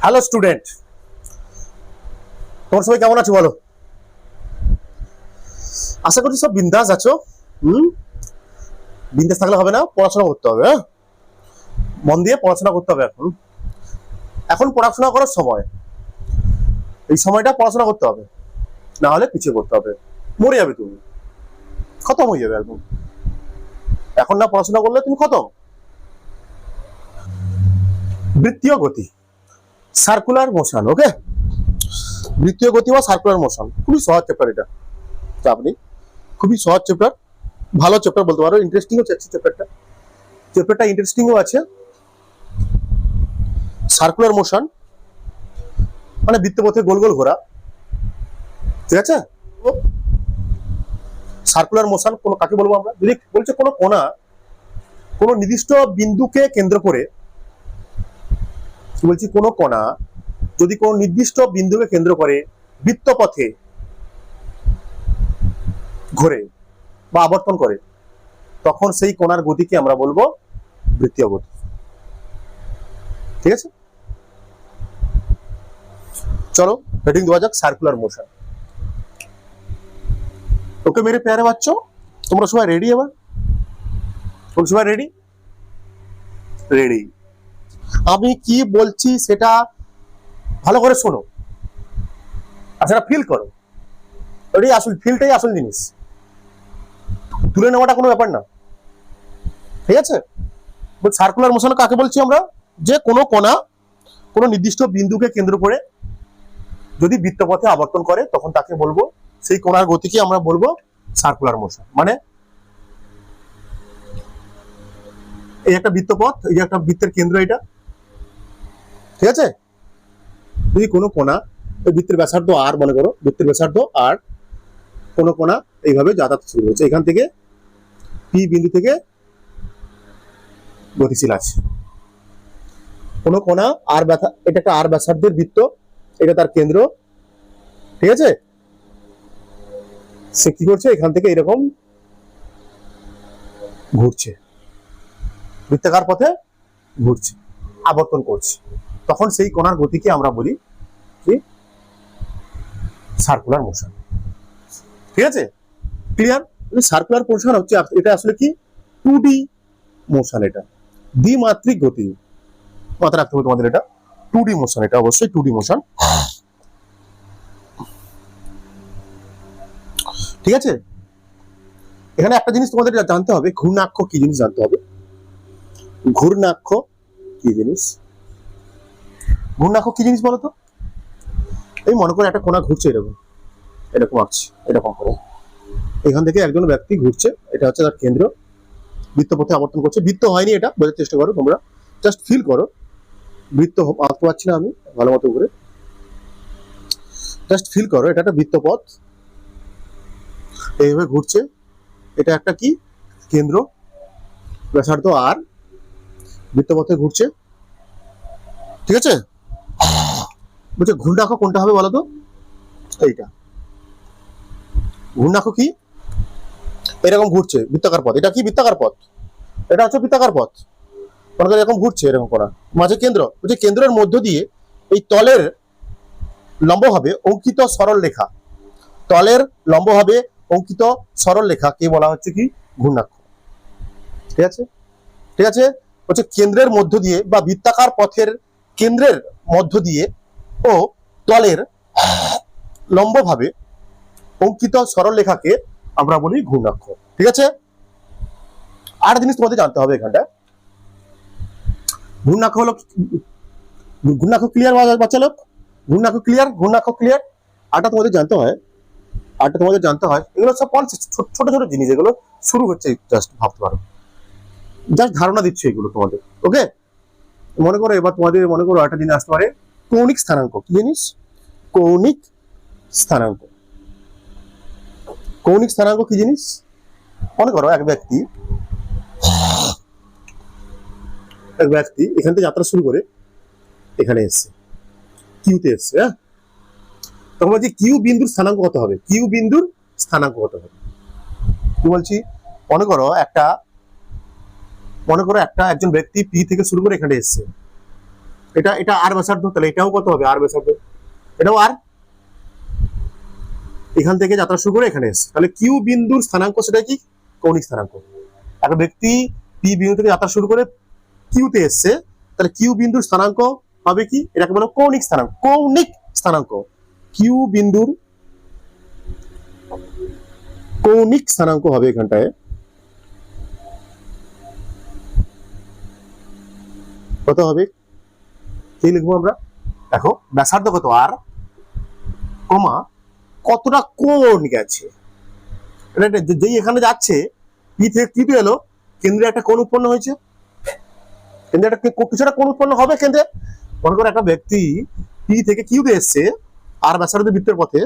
Hello student, তোমার সবাই কেমন আছো বলো? আশা করছি সব বিন্দাস আছো। বিন্দাস থাকলে হবে না, পড়াশোনা করতে হবে। হ্যাঁ, মন দিয়ে পড়াশোনা করতে হবে। এখন এখন পড়াশোনা করার সময়, এই সময়টা পড়াশোনা করতে হবে, না হলে পিছিয়ে পড়তে হবে, মরে যাবে, তুমি খতম হয়ে যাবে একদম। এখন না পড়াশোনা করলে তুমি খতম। বৃত্তীয় গতি, সার্কুলার মোশন। ওকে, বৃত্তীয় গতি বা সার্কুলার মোশন খুবই সহজ চ্যাপ্টার, এটা চাপ নেই, খুবই সহজ চ্যাপ্টার, ভালো চ্যাপ্টার বলতে পারো। ইন্টারেস্টিংও আছে চ্যাপ্টারটা ইন্টারেস্টিংও আছে। সার্কুলার মোশন মানে বৃত্তপথে গোল গোল ঘোরা, ঠিক আছে? সার্কুলার মোশন কোন কাকে বলবো আমরা? যদি বলছে কোনো কোণা কোনো নির্দিষ্ট বিন্দুকে কেন্দ্র করে, বলছি কোনো কোণা যদি কোনো নির্দিষ্ট বিন্দুকে কেন্দ্র করে বৃত্তপথে ঘোরে বা আবর্তন করে, তখন সেই কোণার গতিকে আমরা বলবো বৃত্তীয় গতি। ঠিক আছে, চলো হেডিং দেওয়া যাক, সার্কুলার মোশন। ওকে মেরে প্যারে বাচ্চো, তোমরা সবাই রেডি? এবার তোমরা সবাই রেডি? রেডি। আমি কি বলছি সেটা ভালো করে শোনো আর সেটা ফিল করো। এটাই আসল, ফিলটাই আসল জিনিস, তুলে নেওয়াটা কোনো ব্যাপার না। ঠিক আছে, সার্কুলার মোশন কাকে বলছি আমরা? যে কোনো কোণা কোনো নির্দিষ্ট বিন্দুকে কেন্দ্র করে যদি বৃত্তপথে আবর্তন করে, তখন তাকে বলবো, সেই কোণার গতিকে আমরা বলবো সার্কুলার মোশন। মানে এই একটা বৃত্তপথ, এই যে একটা বৃত্তের কেন্দ্র এটা, ঠিক আছে? যদি কোনো কোণা, এই বৃত্তের ব্যাসার্ধ আর, মনে করো বৃত্তের ব্যাসার্ধ আর, কোনো কোণা এইভাবে যাতায়াত শুরু হয়েছে, এখান থেকে পি বিন্দু থেকে গতিশীল আছে। কোনো কোণা আর ব্যথা, এটা একটা আর ব্যাসার্ধের বৃত্ত, এটা তার কেন্দ্র, ঠিক আছে? সে কি করছে, এখান থেকে এরকম ঘুরছে, বৃত্তাকার পথে ঘুরছে, আবর্তন করছে, তখন সেই কোণার গতিকে আমরা বলি কি? Circular motion. ঠিক আছে, ক্লিয়ার? সার্কুলার মোশন হচ্ছে, এটা আসলে কি 2D মোশন, এটা দ্বিমাত্রিক গতি। মাথায় রাখতে হবে তোমাদের, এটা 2D মোশন, এটা অবশ্যই 2D মোশন। ঠিক আছে, এখানে একটা জিনিস তোমাদের জানতে হবে, ঘূর্ণাক্ষ কি জিনিস জানতে হবে। ঘূর্ণাক্ষ কি জিনিস? ঘূর্ণাক্ষ কি জিনিস বলো তো? এই মনে করো একটা কোণা ঘুরছে, এরকম এরকম আসছে, এরকম করে এখান থেকে একজন ব্যক্তি ঘুরছে, এটা হচ্ছে তার কেন্দ্র, বৃত্তপথে আবর্তন করছে। বৃত্ত হয়নি, এটা বোঝার চেষ্টা করো তোমরা, জাস্ট ফিল করো। বৃত্ত আঁকতে পারছি না আমি ভালো মতো করে, জাস্ট ফিল করো। এটা একটা বৃত্তপথ, এইভাবে ঘুরছে, এটা একটা কি কেন্দ্র, ব্যাসার্ধ আর, বৃত্তপথে ঘুরছে, ঠিক আছে? বলছে ঘূর্ণাক্ষ কোনটা হবে বলো তো? এইটা ঘূর্ণাক্ষ কি? এরকম ঘুরছে বৃত্তাকার পথ, এটা কি বৃত্তাকার পথ? এটা হচ্ছে বৃত্তাকার পথ, মনে করো এরকম ঘুরছে, এরকম করা, মাঝে কেন্দ্র। বলছে কেন্দ্রের মধ্য দিয়ে এই তলের লম্ব হবে অঙ্কিত সরল রেখা, তলের লম্ব হবে অঙ্কিত সরল রেখা কে বলা হচ্ছে কি? ঘূর্ণাক্ষ। ঠিক আছে, ঠিক আছে। হচ্ছে কেন্দ্রের মধ্য দিয়ে বা বৃত্তাকার পথের কেন্দ্রের মধ্য দিয়ে ও তলের লম্বভাবে অঙ্কিত সরল রেখাকে আমরা বলি ঘূর্ণাক্ষ। ঠিক আছে, আর জিনিস তোমাদের জানতে হবে এখানটা, ঘূর্ণাক্ষ হলো, ঘূর্ণাক্ষ ক্লিয়ার বাচ্চা লোক? ঘূর্ণাক্ষ ক্লিয়ার? ঘূর্ণাক্ষ ক্লিয়ার? আরটা তোমাদের জানতে হয়, আরটা তোমাদের জানতে হয়, এগুলো সব ছোট ছোট জিনিস, এগুলো শুরু হচ্ছে, জাস্ট ভাবতে পারো, জাস্ট ধারণা দিচ্ছে এগুলো তোমাদের। ওকে, মনে করো এবার তোমাদের মনে করো একটা জিনিস আসতে পারে, কৌণিক স্থানাঙ্ক। কি জিনিস? কৌণিক স্থানাঙ্ক। কৌণিক স্থানাঙ্ক কি জিনিস? মনে করো এক ব্যক্তি এখান থেকে যাত্রা শুরু করে এখানে এসছে, কিউতে এসছে। হ্যাঁ, তখন বলছি কিউ বিন্দুর স্থানাঙ্ক কত হবে? কিউ বিন্দুর স্থানাঙ্ক কত হবে? কি বলছি, মনে করো একজন ব্যক্তি পি থেকে শুরু করে এখানে এসছে, এটা এটা আর ব্যাসার্ধ, তাহলে এটাও কত হবে? আর ব্যাসার্ধ, এটাও আর। এখান থেকে যাত্রা শুরু করে এখানে এসে, তাহলে কিউ বিন্দুর স্থানাঙ্ক সেটা কি? কৌণিক স্থানাঙ্ক। একটা ব্যক্তি পি বিন্দু থেকে যাত্রা শুরু করে কিউতে এসছে, তাহলে কিউ বিন্দুর স্থানাঙ্ক হবে কি? এটাকে বলো কৌণিক স্থানাঙ্ক। কৌণিক স্থানাঙ্ক, কিউ বিন্দুর কৌণিক স্থানাঙ্ক হবে এখানটায় কত হবে? কি লিখবো আমরা? দেখো ব্যাসার্ধ কত? আর, কমা কতটা কোণ গেছে, যেই এখানে যাচ্ছে পি থেকে কিউতে এলো, কেন্দ্রে একটা কোণ উৎপন্ন হয়েছে। কেন্দ্রে একটা কিছুটা কোণ উৎপন্ন হবে কেন্দ্রে। মনে করো একটা ব্যক্তি পি থেকে কিউতে এসছে আর ব্যাসার্ধ বৃত্তের পথে,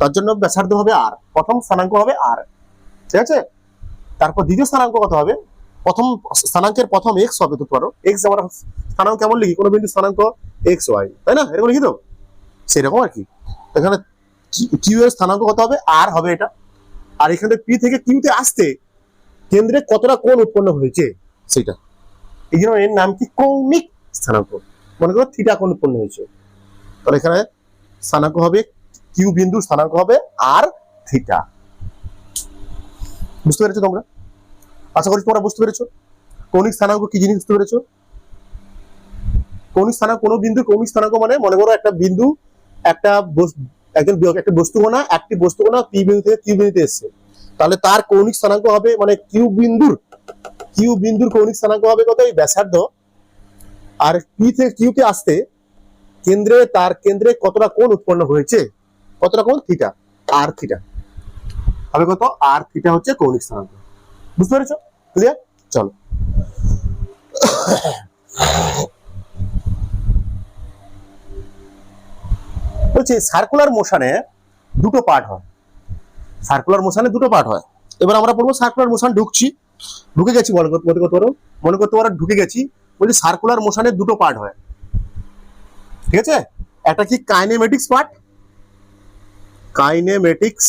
তার জন্য ব্যাসার্ধ হবে আর, প্রথম স্থানাঙ্ক হবে আর, ঠিক আছে? তারপর দ্বিতীয় স্থানাঙ্ক কত হবে? প্রথম স্থানাঙ্কের প্রথম এক্স হবে, তো পারো এক্স আমরা স্থানাঙ্ক কেমন লিখি? কোনো বিন্দু স্থানাঙ্ক এক্স ওয়াই, তাই না? এরকম লিখি তো, সেরকম আর কি। এখানে কিউ এর স্থানাঙ্ক কত হবে? আর হবে এটা। আর এখানে পি থেকে কিউতে আসতে কেন্দ্রে কতটা কোণ উৎপন্ন হয়েছে সেটা, এই জন্য এর নাম কি? কৌণিক স্থানাঙ্ক। মনে করো থিটা কোণ উৎপন্ন হয়েছে, তাহলে এখানে স্থানাঙ্ক হবে, কিউ বিন্দুর স্থানাঙ্ক হবে আর থিটা। বুঝতে পেরেছো তোমরা? আশা করি তোমরা বুঝতে পেরেছো কৌণিক স্থানাঙ্ক কি জিনিস, বুঝতে পেরেছো? কৌণিক স্থানাঙ্ক, কোন বিন্দুর কৌণিক স্থানাঙ্ক মানে, মনে করো একটা বিন্দু, একটা একটা বস্তুকণা, একটি বস্তুকণা পি বিন্দু থেকে কিউ বিন্দুতে এসছে, তাহলে তার কৌণিক স্থানাঙ্ক হবে, মানে কিউ বিন্দুর কৌণিক স্থানাঙ্ক হবে কত? এই ব্যাসার্ধ। আর পি থেকে কিউতে আসতে তার কেন্দ্রে কতটা কোণ উৎপন্ন হয়েছে, কতটা কোণ? থিটা, আর থিটা হবে কত? আর থিটা হচ্ছে কৌণিক স্থানাঙ্ক। বুঝতে পেরেছো? ক্লিয়ার? চলো বলছি সার্কুলার মোশনে দুটো পার্ট হয়। সার্কুলার মোশনে দুটো পার্ট হয়। এবার আমরা পড়বো সার্কুলার মোশন। ঢুকে গেছি, মনে করতে পারো ঢুকে গেছি। বলছি সার্কুলার মোশনের দুটো পার্ট হয়, ঠিক আছে? একটা কি কাইনেমেটিক্স পার্ট, কাইনেমেটিক্স,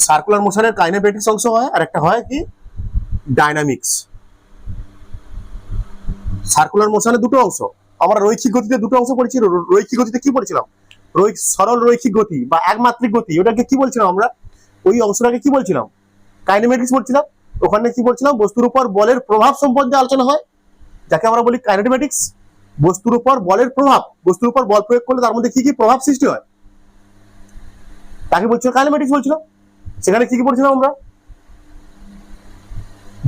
সার্কুলার মোশনের কাইনেমেটিক্স অংশ হয়, আর একটা হয় কি ডাইনামিক্স। সার্কুলার মোশনে দুটো অংশ, আমরা রৈখিক গতিতে দুটো অংশ পড়েছি। রৈখিক গতিতে কি পড়েছিলাম? সরল রৈখিক গতি বা একমাত্রিক গতি, ওটাকে কি বলছিলাম আমরা? ওই অংশটাকে কি বলছিলাম? কাইনেমেটিক্স বলছিলাম। ওখানে কি বলছিলাম? বস্তুর উপর বলের প্রভাব সম্বন্ধে আলোচনা হয়, যাকে আমরা বলি কাইনেমেটিক্স। বস্তুর উপর বলের প্রভাব, বস্তুর উপর বল প্রয়োগ করলে তার মধ্যে কি কি প্রভাব সৃষ্টি হয়, তাকে বলছিল কাইনেমেটিক্স বলছিলাম। সেখানে কি কি পড়ছিলাম আমরা?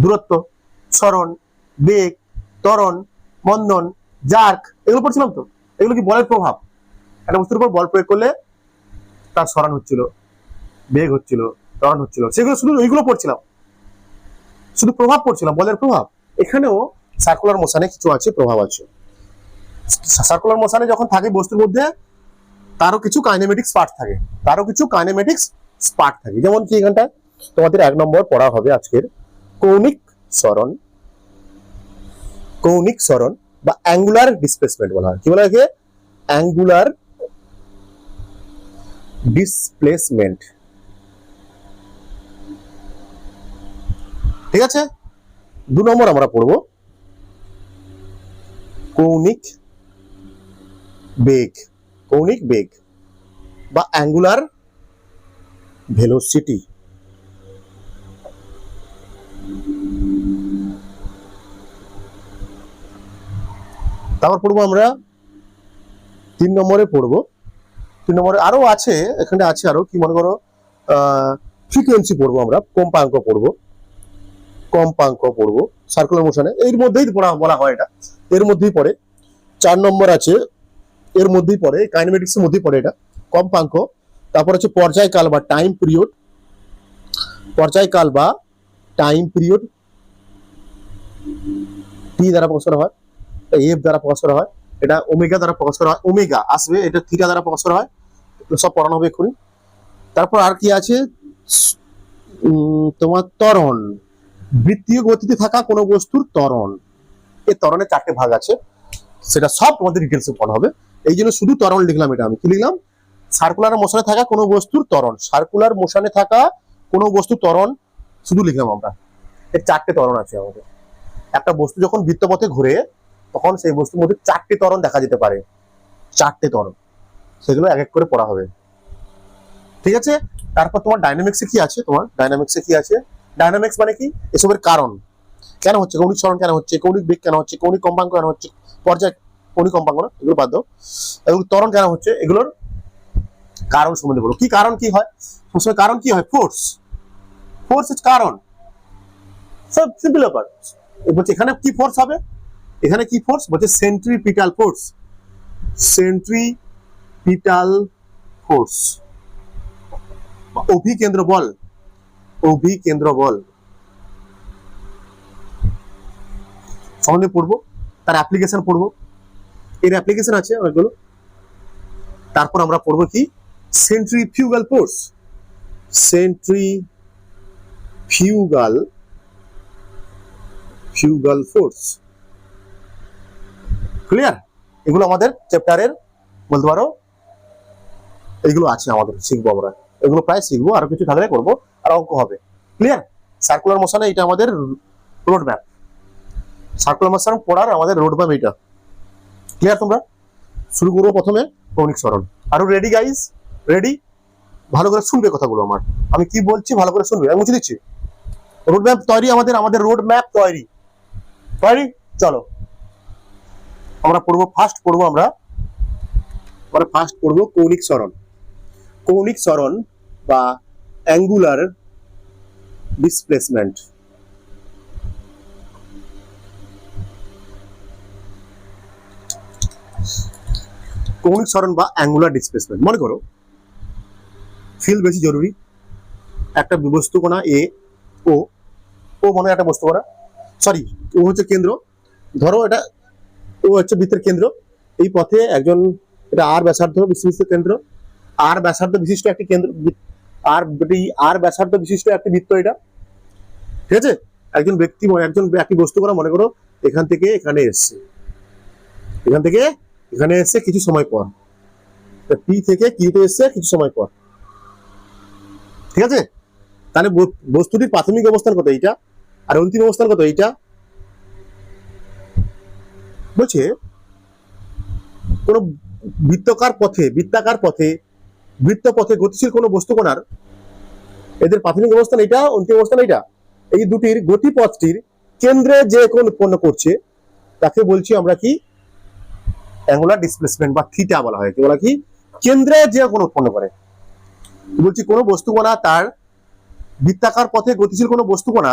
দূরত্ব, সরণ, বেগ, ত্বরণ, মন্দন, জার্ক, এগুলো পড়ছিলাম তো। এগুলো কি বলের প্রভাব? একটা বস্তুর উপর বল প্রয়োগ করলে তার সরণ হচ্ছিল, বেগ হচ্ছিল, ত্বরণ হচ্ছিল, সেগুলো শুধু এইগুলো পড়ছিলাম, শুধু প্রভাব পড়ছিলাম, বলের প্রভাব। এখানেও সার্কুলার মোশনে কিছু আছে, প্রভাব আছে। সার্কুলার মোশনে যখন থাকে বস্তুর মধ্যে, তারও কিছু কাইনেমেটিক্স পার্ট থাকে, যেমন কি এখানটা তোমাদের 1 নম্বর পড়া হবে আজকের কৌণিক সরণ বা অ্যাঙ্গুলার ডিসপ্লেসমেন্ট বলা হয়। কি বলা হয়? অ্যাঙ্গুলার ডিসপ্লেসমেন্ট, ঠিক আছে? 2 নম্বর আমরা পড়বো কৌণিক বেগ বা অ্যাঙ্গুলার ভেলোসিটি। তারপর পড়বো আমরা 3 নম্বরে পড়বো। 3 নম্বরে আরো আছে, এখানে আছে আরো কি, মনে করো ফ্রিকোয়েন্সি পড়বো আমরা, কম্পাঙ্ক পড়বো সার্কুলার মোশনে। এর মধ্যেই বলা হয়, এটা এর মধ্যেই পড়ে। 4 নম্বর আছে, এর মধ্যেই পড়ে, কাইনেমেটিক্স এর মধ্যেই পড়ে এটা, কম্পাঙ্ক। তারপর হচ্ছে পর্যায়কাল বা টাইম পিরিয়ড, টি দ্বারা প্রকাশ করা হয়, এফ দ্বারা প্রকাশ করা হয়, এটা ওমেগা দ্বারা প্রকাশ করা হয়, ওমেগা আসবে, এটা থিটা দ্বারা প্রকাশ করা হয়, সব পড়ানো হবে এক্ষুনি। তারপর আর কি আছে তোমার ত্বরণ, বৃত্তীয় গতিতে থাকা কোনো বস্তুর ত্বরণ। এই ত্বরণের 4টে ভাগ আছে, সেটা সব তোমাদের ডিটেলসে পড়া হবে। এই জন্য শুধু ত্বরণ লিখলাম, এটা আমি কি লিখলাম? সার্কুলার মোশনে থাকা কোনো বস্তুর ত্বরণ, শুধু লিখলাম আমরা। এর 4টে ত্বরণ আছে আমাদের। একটা বস্তু যখন বৃত্তপথে ঘুরে, তখন সেই বস্তুর মধ্যে 4টে ত্বরণ দেখা যেতে পারে, 4টে ত্বরণ, সেগুলো এক এক করে পড়া হবে। ঠিক আছে, তারপর তোমার ডাইনামিক্সে কি আছে, ডাইনামিক্স মানে কি, এসবের কারণ কেন হচ্ছে, কৌণিক সরণ কেন হচ্ছে, কৌণিক বেগ কেন হচ্ছে, কৌণিক কম্পাঙ্ক কেন হচ্ছে, পর্যায় কৌণিক কম্পাঙ্ক না, এগুলো বাদ দাও, এগুলো ত্বরণ কেন হচ্ছে, এগুলোর কারণ সম্বন্ধে বলো। কি কারণ কি হয়, সবসময় কারণ কি হয়, ফোর্স ইজ কারণ, সব সিম্পল ব্যাপার। বলছে এখানে কি ফোর্স হবে, এখানে কি ফোর্স বলছে, সেন্ট্রিপিটাল ফোর্স, অভিকেন্দ্র বল সম্বন্ধে পড়বো, তার অ্যাপ্লিকেশন পড়বো, এর অ্যাপ্লিকেশন আছে অনেকগুলো। তারপর আমরা পড়বো কি, সেন্ট্রিফিউগাল ফোর্স, ক্লিয়ার? এগুলো আমাদের চ্যাপ্টারের বলতে পারো, এগুলো আছে আমাদের, শিখবো আমরা, এগুলো প্রায় শিখবো, আরো কিছু থাকলে করবো, আর অঙ্ক হবে। ক্লিয়ার? সার্কুলার মোশনে এটা আমাদের রোড ম্যাপ, সার্কুলার মোশন পড়ার আমাদের রোড ম্যাপ এটা। ক্লিয়ার? তোমরা শুরু করবো প্রথমে কৌণিক সরণ। আরো রেডি গাইস? রেডি? ভালো করে শুনবে কথাগুলো, আমি কি বলছি ভালো করে শুনবে, আমি বুঝে দিচ্ছি। রোড ম্যাপ তৈরি, আমাদের রোড ম্যাপ তৈরি। চলো আমরা পড়বো, ফার্স্ট পড়বো কৌণিক সরণ বা অ্যাঙ্গুলার ডিসপ্লেসমেন্ট। কৌণিক সরণ বা অ্যাঙ্গুলার ডিসপ্লেসমেন্ট, মনে করো ফিল্ড বেশি জরুরি, একটা বস্তু কোণা এ, ও মনে একটা বস্তু কোণা, সরি ও হচ্ছে কেন্দ্র, ধরো এটা ও হচ্ছে বৃত্তের কেন্দ্র, এই পথে একজন, এটা আর ব্যাসার্ধ বিশিষ্ট কেন্দ্র, আর ব্যাসার্ধ বিশিষ্ট একটি কেন্দ্র, আর ব্যাসার্ধ বিশিষ্ট একটি বৃত্ত এটা। ঠিক আছে, একজন ব্যক্তি, একটি বস্তু কোণা মনে করো এখান থেকে এখানে এসছে কিছু সময় পর, পি থেকে কিউতে এসছে কিছু সময় পর। ঠিক আছে, তাহলে বস্তুটির প্রাথমিক অবস্থান কত, এইটা, আর অন্তিম অবস্থান কত, এইটা। বলছে কোন বৃত্তাকার পথে গতিশীল কোন বস্তু কোণার, এদের প্রাথমিক অবস্থান এইটা, অন্তিম অবস্থান এইটা, এই দুটির গতিপথটির কেন্দ্রে যে কোণ উৎপন্ন করছে তাকে বলছি আমরা কি, অ্যাঙ্গুলার ডিসপ্লেসমেন্ট বা থিটা বলা হয়। কি বলা, কি কেন্দ্রে যে কোণ উৎপন্ন করে। বলছি কোন বস্তু কোণা তার বৃত্তাকার পথে গতিশীল কোন বস্তু কোণা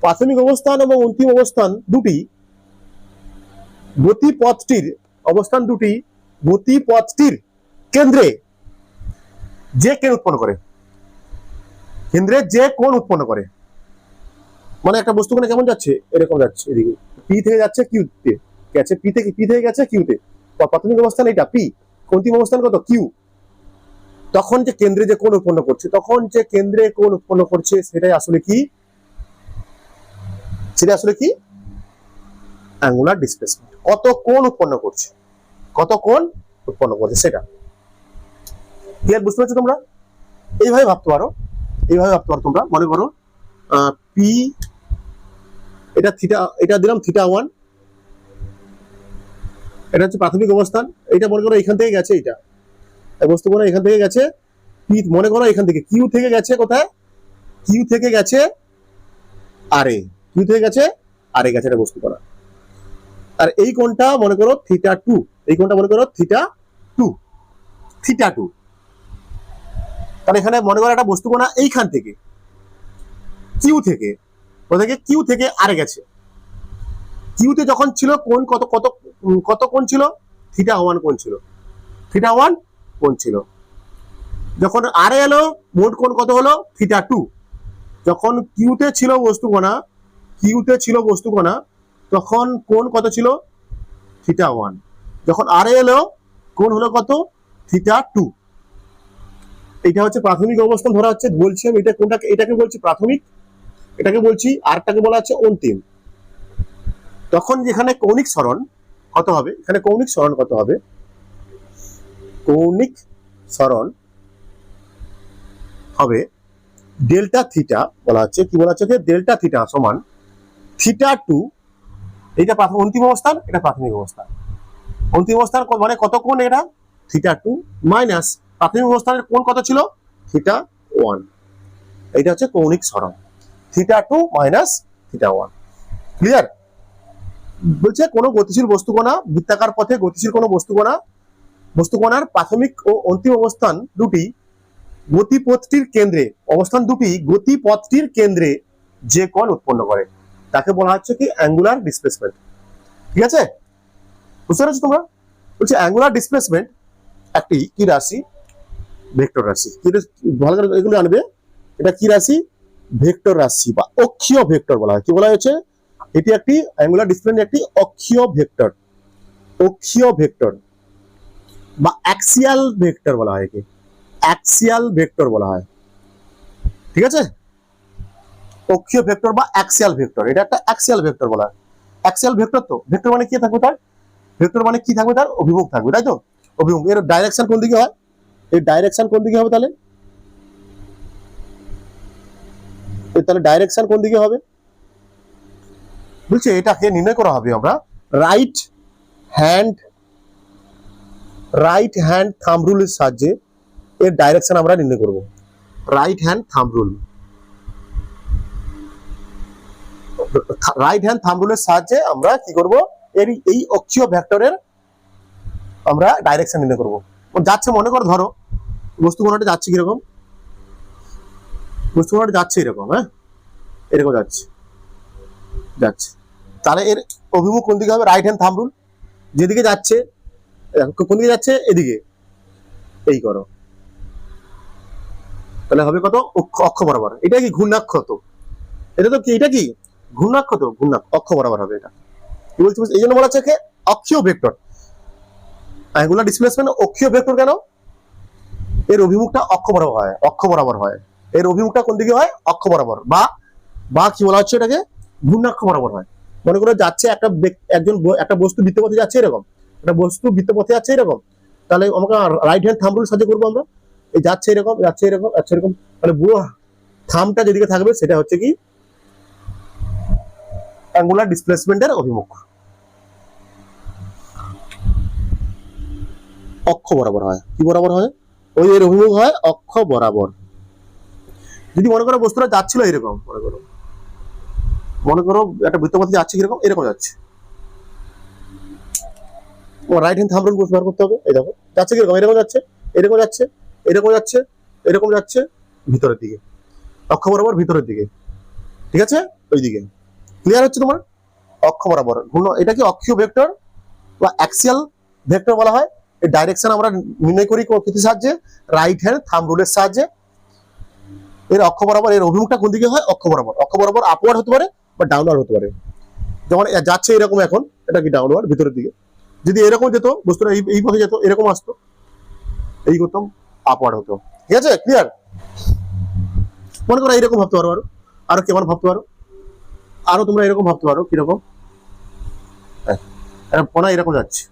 প্রাথমিক অবস্থান এবং অন্তিম অবস্থান দুটি, গতিপথটির কেন্দ্রে যে কোণ উৎপন্ন করে, মানে একটা বস্তু কোণা কেমন যাচ্ছে, এরকম যাচ্ছে, এদিকে পি থেকে যাচ্ছে কিউতে গেছে, পি থেকে গেছে কিউতে, প্রাথমিক অবস্থান এটা পি, অন্তিম অবস্থান কত, কিউ। তখন যে কেন্দ্রে যে কোণ উৎপন্ন করছে, সেটাই আসলে কি, অ্যাঙ্গুলার ডিসপ্লেসমেন্ট। কত কোণ উৎপন্ন করছে সেটা। ক্লিয়ার? বুঝতে পারছো তোমরা? এইভাবে ভাবতে পারো তোমরা। মনে করো পি, এটা থিটা, এটা দিলাম θ1, এটা হচ্ছে প্রাথমিক অবস্থান, এটা মনে করো এখান থেকে গেছে, এইটা বস্তু কোণা এখান থেকে গেছে, পি মনে করো এখান থেকে কিউ থেকে গেছে, কোথায়, কিউ থেকে গেছে আরে, গেছে এটা বস্তু কোণা। আর এই কোণটা মনে করো θ2, θ2। তাহলে এখানে মনে করো একটা বস্তু কোণা এইখান থেকে কিউ থেকে আরে গেছে, কিউতে যখন ছিল কোণ কত কোণ ছিল, θ1 কোণ ছিল, যখন আরে এলো মোট কোণ কত হলো, θ2। যখন কিউতে ছিল বস্তু কোণা তখন কোণ কত ছিল, θ1। যখন আরে এলো কোণ হলো কত, θ2। এটা হচ্ছে প্রাথমিক অবস্থান ধরা হচ্ছে, বলছি আমি এটা কোনটাকে, এটাকে বলছি প্রাথমিক, এটাকে বলছি, আরটাকে বলা হচ্ছে অন্তিম। তখন যেখানে কৌণিক সরণ কত হবে, কৌণিক সরণ হবে ডেল্টা থিটা, বলা হচ্ছে কি, বলা হচ্ছে ডেল্টা থিটা সমান θ2 এইটা অন্তিম অবস্থান, এটা প্রাথমিক অবস্থান। অন্তিম অবস্থান মানে কত কোণ এটা θ2 মাইনাস প্রাথমিক অবস্থানের কোণ কত ছিল θ1। এইটা হচ্ছে কৌণিক সরণ θ2 মাইনাস θ1। ক্লিয়ার? বলছে কোনো গতিশীল বস্তুকণা বৃত্তাকার পথে গতিশীল কোনো বস্তুকণার প্রাথমিক ও অন্তিম অবস্থান দুটি গতিপথটির কেন্দ্রে গতিপথটির কেন্দ্রে যে কোণ উৎপন্ন করে তাকে বলা হচ্ছে কি অ্যাঙ্গুলার ডিসপ্লেসমেন্ট। ঠিক আছে, বুঝতে পারছো তোমরা? বলছে অ্যাঙ্গুলার ডিসপ্লেসমেন্ট একটি কি রাশি, ভেক্টর রাশি। ভালো করে এগুলো আনবে। এটা কি রাশি? ভেক্টর রাশি বা অক্ষীয় ভেক্টর বলা হয়। কি বলা হয়েছে? এটি একটি অ্যাঙ্গুলার ডিসপ্লেসমেন্ট একটি অক্ষীয় ভেক্টর বা অ্যাক্সিয়াল ভেক্টর বলা হয়। একে অ্যাক্সিয়াল ভেক্টর বলা হয়। ঠিক আছে, অক্ষীয় ভেক্টর বা অ্যাক্সিয়াল ভেক্টর, এটা একটা অ্যাক্সিয়াল ভেক্টর বলা হয়। অ্যাক্সিয়াল ভেক্টর তো ভেক্টর মানে কি থাকবে তার? ভেক্টর মানে কি থাকবে? তার অভিমুখ থাকবে, তাই তো? অভিমুখ। এর ডাইরেকশন কোন দিকে হয়? এর ডাইরেকশন কোন দিকে হবে তাহলে? ডাইরেকশন কোন দিকে হবে? বলছে এটাকে নির্ণয় করা হবে আমরা রাইট হ্যান্ড থাম্ব রুলের সাহায্যে। এর ডাইরেকশন আমরা নির্ণয় করব রাইট হ্যান্ড থাম্ব রুলের সাহায্যে আমরা কি করব? এই অক্ষীয় ভেক্টরের আমরা ডাইরেকশন নির্ণয় করব। যাচ্ছে, মনে করো ধরো বস্তুকণাটা যাচ্ছে কিরকম, বস্তুকণাটা যাচ্ছে এরকম, হ্যাঁ এরকম যাচ্ছে, তাহলে এর অভিমুখ কোন দিকে হবে? রাইট হ্যান্ড থাম্ব রুল যেদিকে যাচ্ছে, কোন দিকে যাচ্ছে? এদিকে। এই করো, তাহলে হবে কত? অক্ষ বরাবর। এটা কি ঘূর্ণাক্ষ? তো এটা তো কি, এটা কি ঘূর্ণাক্ষ? তো অক্ষ বরাবর হবে। এটা কি বলছি? এই জন্য বলা হচ্ছে অক্ষীয় ভেক্টর। অ্যাঙ্গুলার ডিসপ্লেসমেন্ট অক্ষীয় ভেক্টর কেন? এর অভিমুখটা অক্ষ বরাবর হয়। এর অভিমুখটা কোন দিকে হয়? অক্ষ বরাবর, বা কি বলা হচ্ছে এটাকে? ঘূর্ণাক্ষ বরাবর হয়। মনে করো যাচ্ছে একটা বস্তু বৃত্তপথে যাচ্ছে এরকম, তাহলে আমাকে রাইট হ্যান্ড থাম্ব রুল সাহায্য করবো আমরা। এই যাচ্ছে এরকম, তাহলে পুরো থামটা যেদিকে থাকবে সেটা হচ্ছে কি অ্যাঙ্গুলার ডিসপ্লেসমেন্টের অভিমুখ। অক্ষ বরাবর হয়। কি বরাবর হয়? ওই এর অভিমুখ হয় অক্ষ বরাবর। যদি মনে করো বস্তুটা যাচ্ছিল এরকম, মনে করো একটা বৃত্তপথে যাচ্ছে কিরকম, এরকম যাচ্ছে, রাইট হ্যান্ড থাম্ব রুল ব্যবহার করতে হবে। এই দেখো যাচ্ছে কিরকম, এরকম যাচ্ছে ভিতরের দিকে, অক্ষ বরাবর ভিতরের দিকে। ঠিক আছে, ওই দিকে। ক্লিয়ার হচ্ছে তোমার? অক্ষ বরাবর এটা কি অক্ষীয় ভেক্টর বা অ্যাক্সিয়াল ভেক্টর বলা হয়। এর ডাইরেকশন আমরা নির্ণয় করি কিসের সাহায্যে? রাইট হ্যান্ড থাম্ব রুলের সাহায্যে। এর অক্ষ বরাবর এর অভিমুখটা কোন দিকে হয়? অক্ষ বরাবর আপওয়ার্ড হতে পারে বা ডাউনওয়ার্ড হতে পারে। যেমন যাচ্ছে এরকম, এখন এটা কি ডাউনওয়ার্ড ভিতরের দিকে। যদি এরকম যেত বস্তুটা এই পথে যেত, এরকম আসতো, এই করতাম আপওয়ার্ড হতো। ঠিক আছে, ক্লিয়ার? মনে করো এইরকম ভাবতে পারো, আরো কেমন ভাবতে পারো, আরো তোমরা এরকম ভাবতে পারো। কিরকম? কোনা এরকম যাচ্ছে,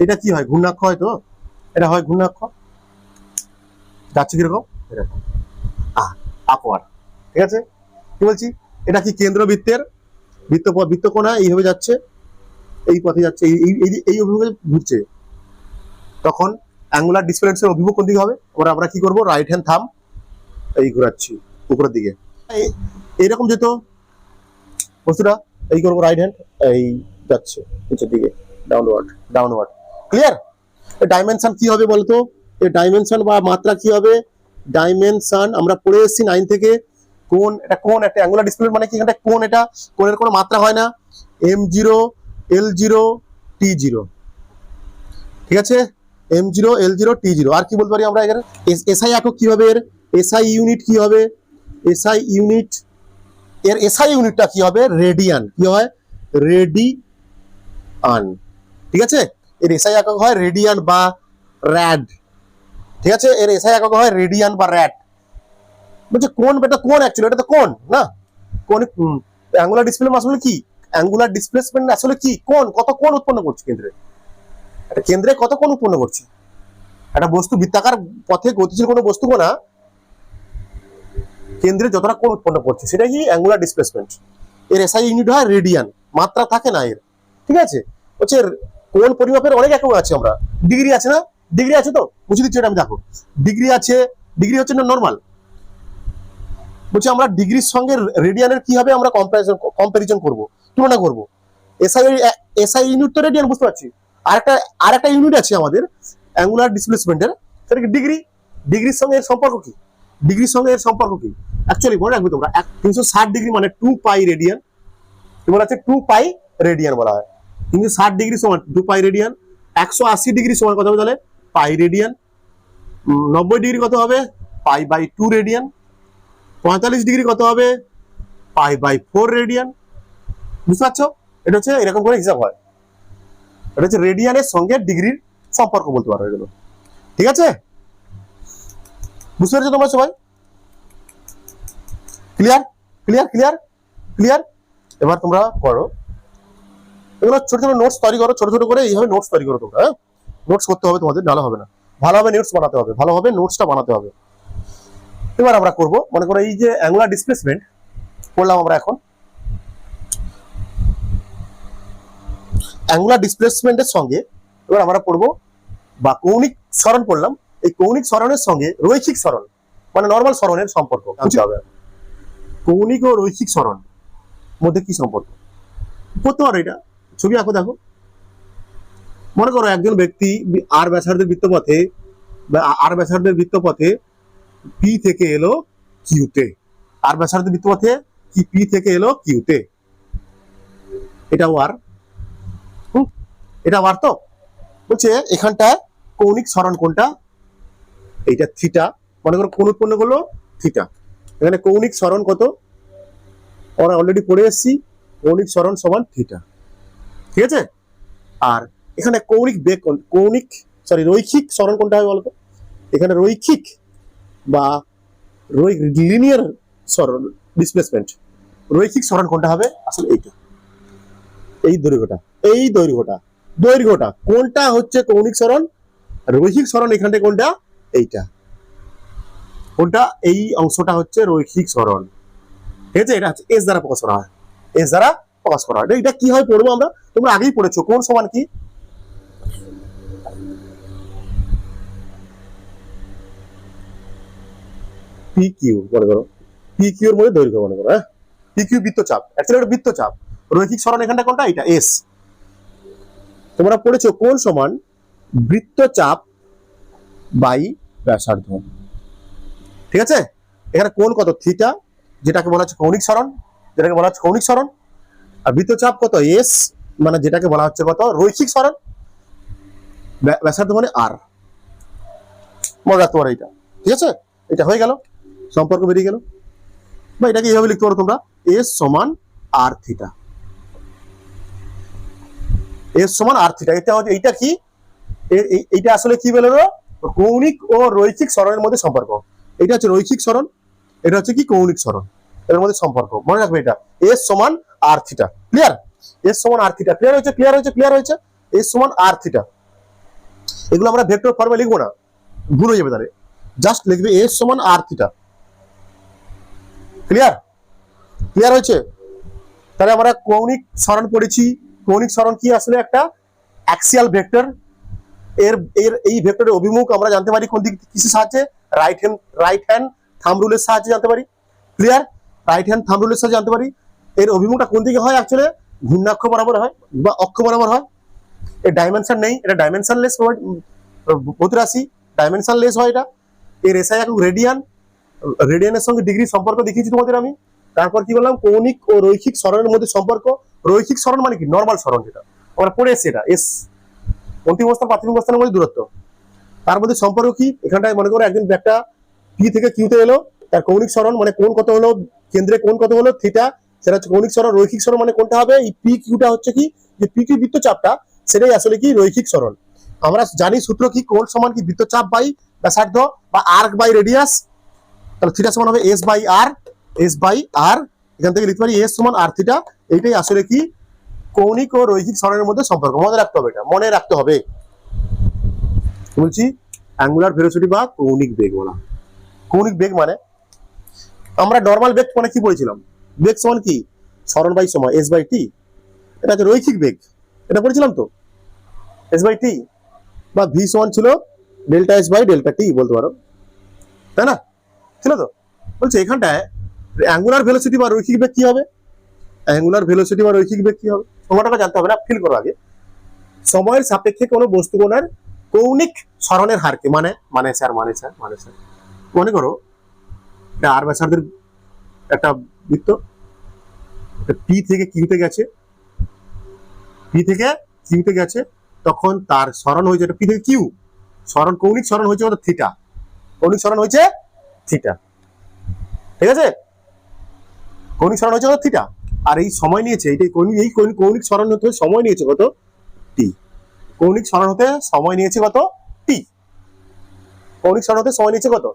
এটা কি হয়? ঘূর্ণাক্ষ হয়। তো এটা হয় ঘূর্ণাক্ষ, যাচ্ছে কিরকম? এরকম আপওয়ার্ড। ঠিক আছে, কি বলছি? এটা কি কেন্দ্রবৃত্তের বৃত্তকোণা এইভাবে যাচ্ছে, এই পথে যাচ্ছে, এই অভিমুখে ঘুরছে। তখন অ্যাঙ্গুলার ডিসপ্লেসমেন্টের অভিমুখ কোন দিকে হবে? আমরা কি করব? রাইট হ্যান্ড থাম্ব এই ঘোরাচ্ছি উপরের দিকে, এইরকম যেত বস্তুটা, এই করবো রাইট হ্যান্ড, এই যাচ্ছে নিচের দিকে, ডাউনওয়ার্ড। ক্লিয়ার? ডাইমেনশন কি হবে বলতো? এই ডাইমেনশন বা মাত্রা কি হবে? ডাইমেনশন আমরা পড়ে এসেছি 9 থেকে। কোণ, এটা কোণ, একটা অ্যাঙ্গুলার ডিসপ্লেসমেন্ট মানে কি? এটা কোণ, এটা কোণের কোনো মাত্রা হয় না। m0 l0 t0। ঠিক আছে, m0 l0 t0। আর কি বলতে পারি আমরা এখানে? এসআই একক কি হবে? এর এসআই ইউনিট কি হবে? এর এসআই ইউনিটটা কি হবে? রেডিয়ান। কি হয়? রেডিয়ান। ঠিক আছে, এর এসআই একক হয় রেডিয়ান বা র‍্যাড। ঠিক আছে, এর এসআই একক হয় রেডিয়ান বা র‍্যাড। বলছে কোণ, এটা কোণ অ্যাকচুয়ালি, এটা তো কোণ না। কোণ অ্যাঙ্গুলার ডিসপ্লেসমেন্ট আসলে কি? অ্যাঙ্গুলার ডিসপ্লেসমেন্ট আসলে কি? কোণ, কত কোণ উৎপন্ন করছে কেন্দ্রে কত কোণ উৎপন্ন করছে। একটা বস্তু বৃত্তাকার পথে গতিশীল কোনো বস্তুকণা কেন্দ্রে যতটা কোণ উৎপন্ন করছে সেটা কি অ্যাঙ্গুলার ডিসপ্লেসমেন্ট। এর এসআই ইউনিট হয় রেডিয়ান, মাত্রা থাকে না এর। ঠিক আছে? হচ্ছে কোণ পরিমাপের অনেক একক আছে, আমরা ডিগ্রি আছে না, ডিগ্রি আছে তো, বুঝে দিচ্ছি এটা আমি, দেখো ডিগ্রি আছে, ডিগ্রি হচ্ছে না নর্মাল, বলছি আমরা ডিগ্রির সঙ্গে রেডিয়ানের কি হবে আমরা কম্পারিজন করব, তুলনা করব। এসআই ইউনিট তো রেডিয়ান, বুঝতে পারছি। আরেকটা ইউনিট আছে আমাদের অ্যাঙ্গুলার ডিসপ্লেসমেন্টের, সেটা কি ডিগ্রি। ডিগ্রির সঙ্গে এর সম্পর্ক কি, ডিগ্রির সঙ্গে এর সম্পর্ক কি? অ্যাকচুয়ালি মনে রাখবে তোমরা, 360 ডিগ্রি মানে 2 পাই রেডিয়ান, তোমার আছে 2 পাই রেডিয়ান বলা হয়। 360 ডিগ্রি সমান 2 পাই রেডিয়ান, 180 ডিগ্রি সমান কত হবে তাহলে পাই রেডিয়ান, 90 ডিগ্রি কত হবে পাই বাই 2 রেডিয়ান, 45 ডিগ্রি কত হবে পাই বাই 4 রেডিয়ান। বুঝতে পারছো? এটা হচ্ছে এরকম করে হিসাব হয়, এটা হচ্ছে রেডিয়ানের সঙ্গে ডিগ্রির সম্পর্ক বলতে পারো এগুলো। ঠিক আছে, বুঝতে পারছো তোমরা সবাই? Clear clear clear clear. এবার তোমরা করো এগুলো, ছোট ছোট নোটস তৈরি করো, ছোট ছোট করে এইভাবে নোটস তৈরি করো তোমরা। হ্যাঁ, নোটস করতে হবে তোমাদের, নাহলে হবে না। ভালোভাবে নোটস বানাতে হবে, ভালোভাবে নোটসটা বানাতে হবে। এবার আমরা করব, মনে করো এই যে অ্যাঙ্গুলার ডিসপ্লেসমেন্ট করলাম আমরা, এখন অ্যাঙ্গুলার ডিসপ্লেসমেন্টের সঙ্গে এবার আমরা পড়বো বা কৌণিক সরণ পড়লাম, এই কৌণিক সরণের সঙ্গে রৈখিক সরণ মানে নর্মাল সরণের সম্পর্ক বুঝতে হবে। কৌণিক ও রৈখিক সরণ মধ্যে কি সম্পর্ক পড়তে পারো, এটা ছবি আঁকো, দেখো। মনে করো একজন ব্যক্তি আর ব্যাসার্ধের বৃত্তপথে বা আর ব্যাসার্ধের বৃত্তপথে পি থেকে এলো কিউতে, আর ব্যাসার্ধের বৃত্তপথে কি পি থেকে এলো কিউতে, এটাও আর, এটা আর তো বলছে এখানটায় কৌণিক সরণ কোনটা, এইটা থিটা। মনে করো কোণ উৎপন্ন করলো থিটা, এখানে কৌণিক সরণ কত আমরা অলরেডি পড়ে এসেছি, কৌণিক সরণ সমান থিটা। ঠিক আছে, আর এখানে কৌণিক বেগ, রৈখিক সরণ কোনটা হবে বলতো? এখানে রৈখিক বা লিনিয়ার সরণ ডিসপ্লেসমেন্ট, রৈখিক সরণ কোনটা হবে আসলে এইটা, এই দৈর্ঘ্যটা কোনটা হচ্ছে কৌণিক সরণ, রৈখিক সরণ এখানটা কোনটা, এইটা কোনটা, এই অংশটা হচ্ছে রৈখিক সরণ। ঠিক আছে, এটা হচ্ছে এস দ্বারা প্রকাশ করা হয়, এস দ্বারা প্রকাশ করা হয়। এটা কি হয় পড়বো আমরা, তোমরা আগেই পড়েছো, কোণ সমান কি পি কিউ, মনে করো পি কিউ এর মধ্যে দৈর্ঘ্য, মনে করো হ্যাঁ পি কিউ বৃত্তচাপ, অ্যাকচুয়ালি এটা বৃত্তচাপ, রৈখিক সরণ এখানটা কোনটা, এটা এস। তোমরা পড়েছো কোণ সমান বৃত্তচাপ বাই ব্যাসার্ধ। ঠিক আছে, এখানে কোণ কত থিটা, যেটাকে বলা হচ্ছে কৌণিক সরণ, আর বৃত্তচাপ কত এস, মানে যেটাকে বলা হচ্ছে কত রৈখিক সরণ, ব্যাসার্ধ মানে আর। মনে রাখতে পারো এটা। ঠিক আছে, এটা হয়ে গেল, সম্পর্ক বেরিয়ে গেল। বা এটাকে এইভাবে লিখতে পারো তোমরা, এস সমান আর থিটা, এস সমান আর থিটা। এইটা কি, এইটা আসলে কি বলে, কৌণিক ও রৈখিক সরণের মধ্যে সম্পর্ক। এটা হচ্ছে রৈখিক সরণ, এটা হচ্ছে কি কৌণিক সরণ, এর মধ্যে সম্পর্ক মনে রাখবে। এটা এস সমান আর থিটা, ক্লিয়ার? এস সমান আর থিটা, ক্লিয়ার হয়েছে, এস সমান আর থিটা। এগুলো আমরা ভেক্টর ফর্মে লিখবো না, ভুল হয়ে যাবে, তাহলে জাস্ট লিখবে এস সমান আর থিটা। ক্লিয়ার হয়েছে? তাহলে আমরা কৌণিক সরণ পড়েছি। কৌণিক সরণ কি আসলে একটা অ্যাক্সিয়াল ভেক্টর, এই ভেক্টরের অভিমুখ আমরা জানতে পারি কোন দিক, কিসের সাহায্যে, রাইট হ্যান্ড থাম্ব রুলের সাহায্যে জানতে পারি। ক্লিয়ার? রাইট হ্যান্ড থাম্ব রুলের সাহায্যে জানতে পারি এর অভিমুখটা কোন দিকে হয়, অ্যাকচুয়ালি ঘূর্ণাক্ষ বরাবর হয় বা অক্ষ বরাবর হয়। এর ডাইমেনশন নেই, এটা ডাইমেনশনলেস রাশি, ডাইমেনশনলেস হয় এটা। এর এসআই একক রেডিয়ানের সঙ্গে ডিগ্রি সম্পর্ক দেখিয়েছি তোমাদের আমি। তারপর কি বললাম, কৌণিক ও রৈখিক সরণের মধ্যে সম্পর্ক। রৈখিক সরণ মানে কি, নর্মাল সরণ, যেটা আমরা পড়ে এসেছি, এটা এস অন্তিম অবস্থান প্রাথমিক অবস্থানের মধ্যে দূরত্ব। তার মধ্যে সম্পর্ক কি, এখানটায় মনে করো একজন একটা পি থেকে কিউতে এলো, তার কৌণিক সরণ মানে কোণ কত হলো, কেন্দ্রে কোণ কত হলো থিটা, সেটা হচ্ছে কৌণিক সরণ। রৈখিক সরণ মানে কোনটা হবে, এই পি কিউটা হচ্ছে কি, যে পি কিউ বৃত্তচাপটা, সেটাই আসলে কি রৈখিক সরণ। আমরা জানি সূত্র কি, কোণ সমান কি বৃত্তচাপ বাই ব্যাসার্ধ বা আর্ক বাই রেডিয়াস, তাহলে থিটা সমান হবে এস বাই আর, এখান থেকে লিখতে পারি এস সমান আর থিটা। এইটাই আসলে কি কৌণিক ও রৈখিক সরণের মধ্যে সম্পর্ক। মনে রাখতে হবে, এটা মনে রাখতে হবে। বলছি অ্যাঙ্গুলার ভেলোসিটি বা কৌণিক বেগ বলা। কৌণিক বেগ মানে আমরা নরমাল বেগ মানে কি বলেছিলাম, বেগ সমান কি সরণ বাই সময় এস বাই টি, এটা হচ্ছে রৈখিক বেগ। এটা পড়েছিলাম তো, এস বাই টি, বা ভি সমান ছিল ডেল্টা এস বাই ডেল্টা টি বলতে পারো, তাই না? ছিল তো। বলছে এখানটায় অ্যাঙ্গুলার ভেলোসিটি বা রৈখিক বেগ কি হবে? অ্যাঙ্গুলার ভেলোসিটি বা রৈখিক বেগ কি হবে তোমাটাকে জানতে হবে না, ফিল করো আগে। সময়ের সাপেক্ষে কোনো বস্তু কণার কৌণিক সরণের হারকে, স্যার মনে করো এটা আর ব্যাসার্ধের একটা বৃত্ত, পি থেকে কিউতে গেছে, তখন তার সরণ হয়েছে পি থেকে কিউ, কৌণিক সরণ হয়েছে কত? থিটা। কৌণিক সরণ হয়েছে থিটা, ঠিক আছে? কৌণিক সরণ হয়েছে কত? থিটা। আর এই সময় নিয়েছে, কৌণিক সরণ হতে সময় নিয়েছে কত? টি। কৌণিক সরণ হতে সময় নিয়েছে কত? টি। কৌণিক সরণ হতে সময় নিয়েছে কত?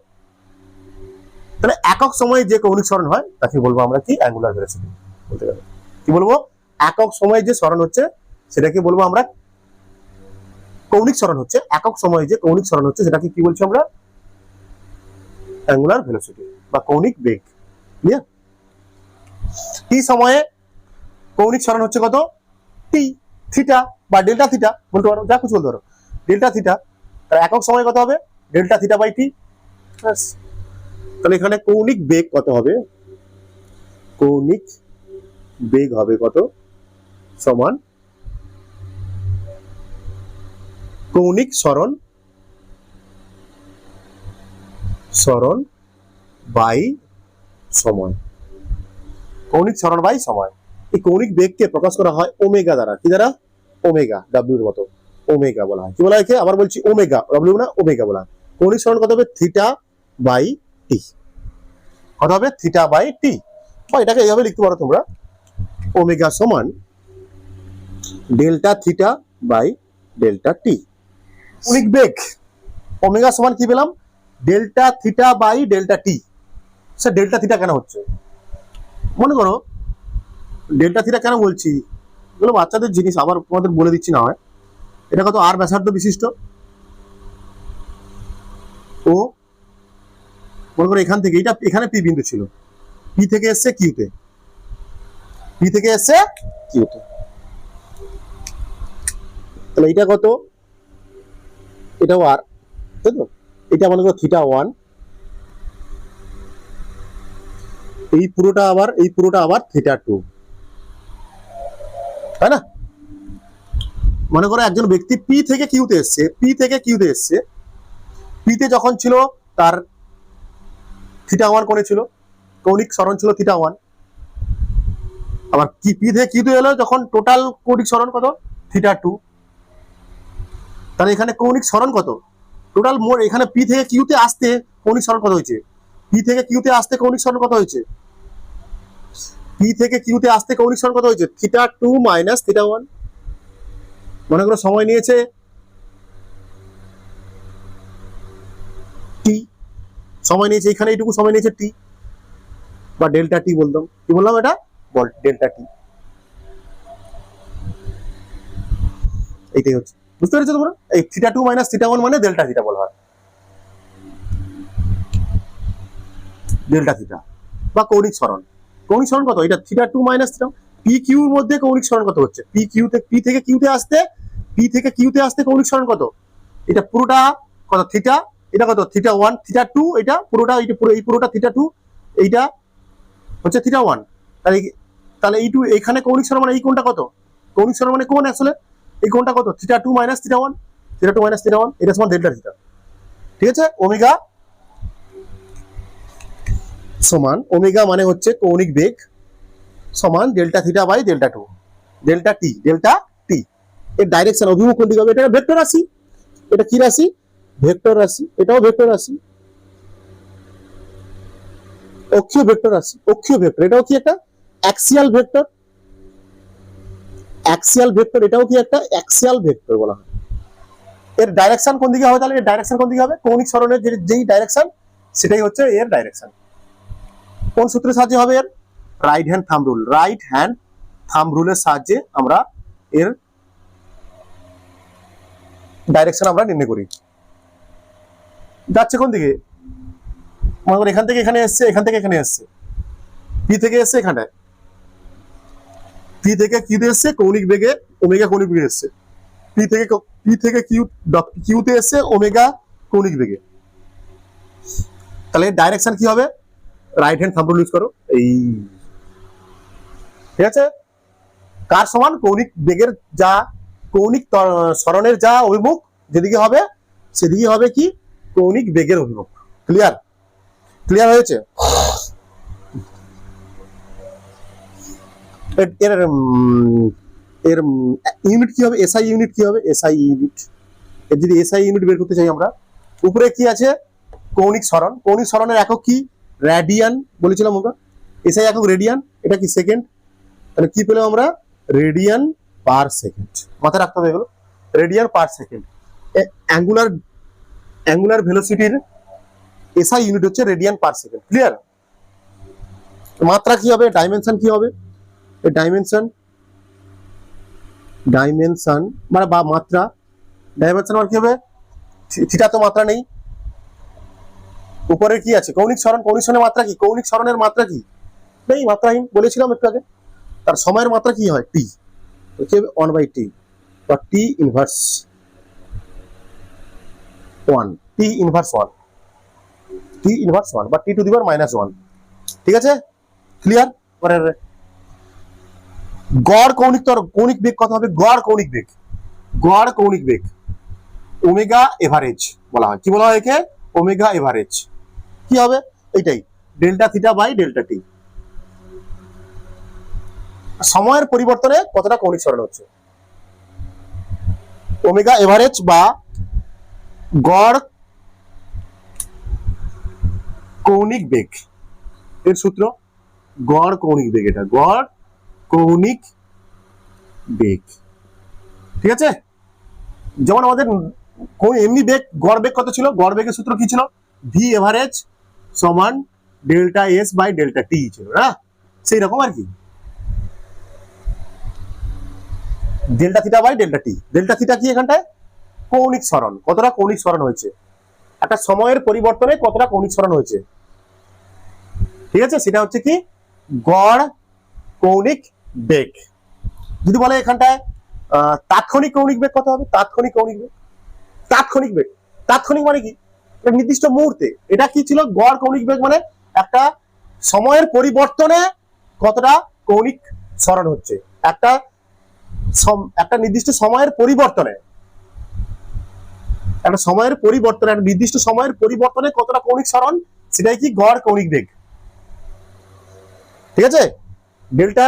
তাহলে একক সময়ে যে কৌণিক সরণ হয় তাকে বলবো আমরা কি? অ্যাঙ্গুলার ভেলোসিটি বলতে গেলে কি বলবো? একক সময়ে যে সরণ হচ্ছে সেটাকে বলবো আমরা কৌণিক সরণ হচ্ছে। একক সময়ে যে কৌণিক সরণ হচ্ছে সেটাকে কি বলছি আমরা? অ্যাঙ্গুলার ভেলোসিটি বা কৌণিক বেগ। ক্লিয়ার? টি সময়ে কৌণিক সরণ হচ্ছে কত? টি, থিটা বা ডেল্টা থিটা বলতে পারো, যা কিছু বলতে পারো, ডেল্টা থিটা। তাহলে একক সময় কত হবে? ডেল্টা থিটা বাই টি। তাহলে এখানে কৌণিক বেগ কত হবে? কৌণিক বেগ হবে কত? সমান কৌণিক সরণ বাই সময়। কৌণিক সরণ বাই সময়। এই কৌণিক বেগকে প্রকাশ করা হয় ওমেগা দ্বারা। কি দ্বারা? ওমেগা, ডাব্লিউর মতো ওমেগা বলা হয়। কি বলা হয়? আবার বলছি ওমেগা, ডাব্লিউ না, ওমেগা বলা হয়। কৌণিক সরণ কত হবে? Theta by T. কত হবে? Theta by T. বা এটাকে এইভাবে লিখতে পারো তোমরা, ওমেগা সমান delta theta by delta T. কৌণিক বেগ ওমেগা সমান কি পেলাম? Delta theta by delta T. Sir delta theta কেন হচ্ছে? মনে করো ডেল্টা থিটা কেন বলছি, এগুলো বাচ্চাদের জিনিস, আবার তোমাদের বলে দিচ্ছি না হয়। এটা কত? আর ব্যাসার্ধ বিশিষ্ট ও, মনে করো এখান থেকে, এখানে পি বিন্দু ছিল, পি থেকে এসছে কিউতে, তাহলে এটা কত? এটাও আর, তাই তো? এটা মনে করো থিটা 1, এই পুরোটা আবার থিটা 2, তাই না? মনে করো একজন ব্যক্তি পি থেকে কিউতে এসছে, পিতে যখন ছিল তার থিটা 1 কোণে ছিল, কৌণিক সরণ ছিল থিটা 1। আবার কি পি থেকে কিউতে এলো যখন টোটাল কৌণিক সরণ কত? থিটা 2। তাহলে এখানে কৌণিক সরণ কত? টোটাল মোট এখানে পি থেকে কিউতে আসতে কৌণিক সরণ কত হয়েছে? পি থেকে কিউতে আসতে কৌণিক সরণ কত হয়েছে? Theta 2 minus theta 1। মনে করো সময় নিয়েছে টি, এখানে এইটুকু সময় নিয়েছে টি বা ডেল্টা টি বলতাম। কি বললাম? এটা ডেল্টা টি। এইটাই হচ্ছে, বুঝতে পেরেছো তোমরা? এই থিটা 2 মাইনাস থিটা 1 মানে ডেল্টা থিটা বলা হয়, ডেল্টা থিটা বা কৌণিক সরণ। কত? এটা থিটা 2 মাইনাস থিটা। পি কিউর মধ্যে কৌণিক সরণ কত হচ্ছে? পি থেকে কিউতে আসতে কৌণিক সরণ কত? এটা পুরোটা কত? থিটা। এটা কত? থিটা 1, থিটা 2, এটা পুরোটা, এই পুরোটা থিটা 2, এইটা হচ্ছে থিটা 1। তাহলে এখানে কৌণিক সরণ মানে এই কোণটা কত? কৌণিক সরণ মানে কোণ আসলে এই কোণটা কত? থিটা 2 মাইনাস থিটা 1, এটা সমান ডেল্টা থিটা। ঠিক আছে? ওমেগা মানে হচ্ছে কৌণিক বেগ সমান delta theta by delta 2, delta T. এর ডাইরেকশন, অভিমুখ কোন দিকে হবে? এটা ভেক্টর রাশি। এটা কি রাশি? ভেক্টর রাশি। এটাও ভেক্টর রাশি, অক্ষীয় ভেক্টর রাশি, এটাও কি একটা অ্যাক্সিয়াল ভেক্টর? এটাও কি একটা অ্যাক্সিয়াল ভেক্টর বলা হয়। এর ডাইরেকশন কোন দিকে হবে? তাহলে এর ডাইরেকশন কোন দিকে হবে? কৌণিক সরণের যেই ডাইরেকশন সেটাই হচ্ছে এর ডাইরেকশন। কোন সূত্রের সাহায্যে হবে? এর রাইট হ্যান্ড থাম্ব রুলের সাহায্যে আমরা এর ডাইরেকশন আমরা নির্ণয় করি। যাচ্ছে কোন দিকে? মনে করো এখান থেকে এখানে এসছে, পি থেকে এসছে এখানে, পি থেকে কিউতে এসছে, কৌণিক বেগে ওমেগা কৌণিক বেগে এসছে, পি থেকে কিউতে এসছে ওমেগা কৌণিক বেগে। তাহলে ডাইরেকশন কি হবে? Right hand thumb rule use করো, এই ঠিক আছে। কার সমান? কৌণিক বেগের যা কৌণিক সরণের যা অভিমুখ যেদিকে হবে সেদিকে হবে কি কৌণিক বেগের অভিমুখ। ক্লিয়ার? ক্লিয়ার হয়েছে? এর এর ইউনিট কি হবে? এসআই ইউনিট কি হবে? এসআই ইউনিট, এর যদি এসআই ইউনিট বের করতে চাই আমরা, উপরে কি আছে? কৌণিক সরণ। কৌণিক সরণের একক কি? রেডিয়ান বলেছিলাম আমরা। এসআই একক রেডিয়ান, এটা কি সেকেন্ড। তাহলে কি পেলাম আমরা? Radian per second. মাথায় রাখতে হবে এগুলো, রেডিয়ান পার সেকেন্ড। অ্যাঙ্গুলার ভেলোসিটির এসআই ইউনিট হচ্ছে রেডিয়ান পার সেকেন্ড। ক্লিয়ার? মাত্রা কি হবে? ডাইমেনশন কি হবে? ডাইমেনশন মানে বা মাত্রা, ডাইমেনশন মানে কি হবে? থিটা তো মাত্রা নেই। উপরে কি আছে? কৌণিক সরণ। কৌণিক সরণের মাত্রা কি? কৌণিক সরণের মাত্রা কি? নেই, মাত্রাহীন বলেছিলাম একটু আগে। তার সময়ের মাত্রা কি হয়? টি, কি হবে? 1/t বা টি ইনভার্স 1, টি ইনভার্স 1, টি ইনভার্স 1 বা টি টু দি পাওয়ার -1। ঠিক আছে? ক্লিয়ার? পরের গড় কৌণিক বেগ কত হবে? গড় কৌণিক বেগ, গড় কৌণিক বেগ ওমেগা এভারেজ বলা হয়। কি বলা হয় একে? Omega average. কি হবে? এইটাই, ডেল্টা থিটা বাই ডেল্টা টি। সময়ের পরিবর্তনে কতটা কৌণিক সরণ হচ্ছে, ওমেগা এভারেজ বা গড় কৌণিক বেগ। এর সূত্র গড় কৌণিক বেগ, এটা গড় কৌণিক বেগ। ঠিক আছে? যেমন আমাদের এমনি বেগ, গড় বেগ কত ছিল? গড় বেগের সূত্র কি ছিল? ভি এভারেজ সমান delta S by delta T ছিল না? সেই রকম আর কি, delta theta by delta T. Delta theta কি? এখানটায় কৌণিক সরণ, কতটা কৌণিক সরণ হয়েছে, একটা সময়ের পরিবর্তনে কতটা কৌণিক সরণ হয়েছে। ঠিক আছে? সেটা হচ্ছে কি গড় কৌণিক বেগ। যদি বলে এখানটায় তাৎক্ষণিক কৌণিক বেগ কত হবে? তাৎক্ষণিক কৌণিক বেগ, তাৎক্ষণিক বেগ, তাৎক্ষণিক মানে কি? নির্দিষ্ট মুহূর্তে। এটা কি ছিল? গড় কৌণিক বেগ মানে একটা সময়ের পরিবর্তনে কতটা কৌণিক সরণ হচ্ছে, একটা নির্দিষ্ট সময়ের পরিবর্তনে, একটা সময়ের পরিবর্তনে, একটা নির্দিষ্ট সময়ের পরিবর্তনে কতটা কৌণিক সরণ, সেটাই কি গড় কৌণিক বেগ। ঠিক আছে? ডেল্টা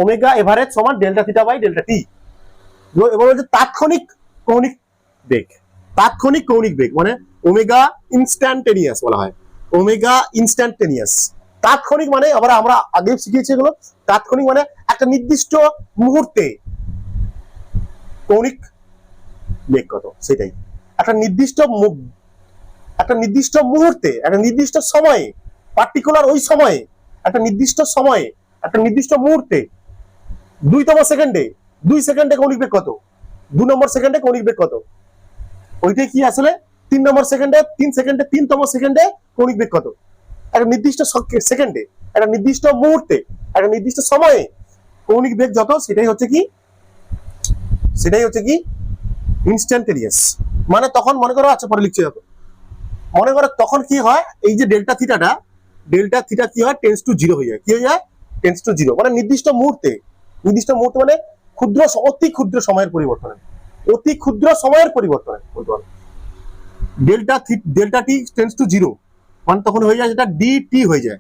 ওমেগা এভারেজ সমান ডেল্টা থিটা বাই ডেল্টা টি। এবার হচ্ছে তাৎক্ষণিক কৌণিক বেগ। তাৎক্ষণিক কৌণিক বেগ মানে ওমেগা ইনস্ট্যান্টেনিয়াস বলা হয়, ওমেগা ইনস্ট্যান্টেনিয়াস। তাৎক্ষণিক মানে আমরা আগে শিখিয়েছি এগুলো। তাৎক্ষণিক মানে একটা নির্দিষ্ট মুহূর্তে কৌণিক বেগ কত, সেটাই। একটা নির্দিষ্ট মুহূর্তে, একটা নির্দিষ্ট সময়ে, পার্টিকুলার ওই সময়ে, একটা নির্দিষ্ট সময়ে, একটা নির্দিষ্ট মুহূর্তে, 2তম সেকেন্ডে, 2 সেকেন্ডে কৌণিক বেগ কত, 2 নম্বর সেকেন্ডে কৌণিক বেগ কত, ওইটাই কি আসলে 3 নম্বর সেকেন্ডে, 3 সেকেন্ডে, 3তম সেকেন্ডে কৌণিক বেগ কত। একটা নির্দিষ্ট সেকেন্ডে, একটা নির্দিষ্ট মুহূর্তে, একটা নির্দিষ্ট সময়ে কৌণিক বেগ যত, সেটাই হচ্ছে কি ইনস্ট্যান্টেনিয়াস। মানে তখন মনে করো, আচ্ছা পরে লিখছি দেখো, মনে করো তখন কি হয়, এই যে ডেল্টা থিটা কি হয়? টেন্স টু 0 হয়ে যায়। কি হয়ে যায়? টেন্স টু 0 মানে নির্দিষ্ট মুহূর্তে মানে অতি ক্ষুদ্র সময়ের পরিবর্তনে, অতি ক্ষুদ্র সময়ের পরিবর্তনে বলতে পারো। ডেল্টা টি টেন্স টু 0 মানে তখন হয়ে যায় যেটা ডিটি হয়ে যায়।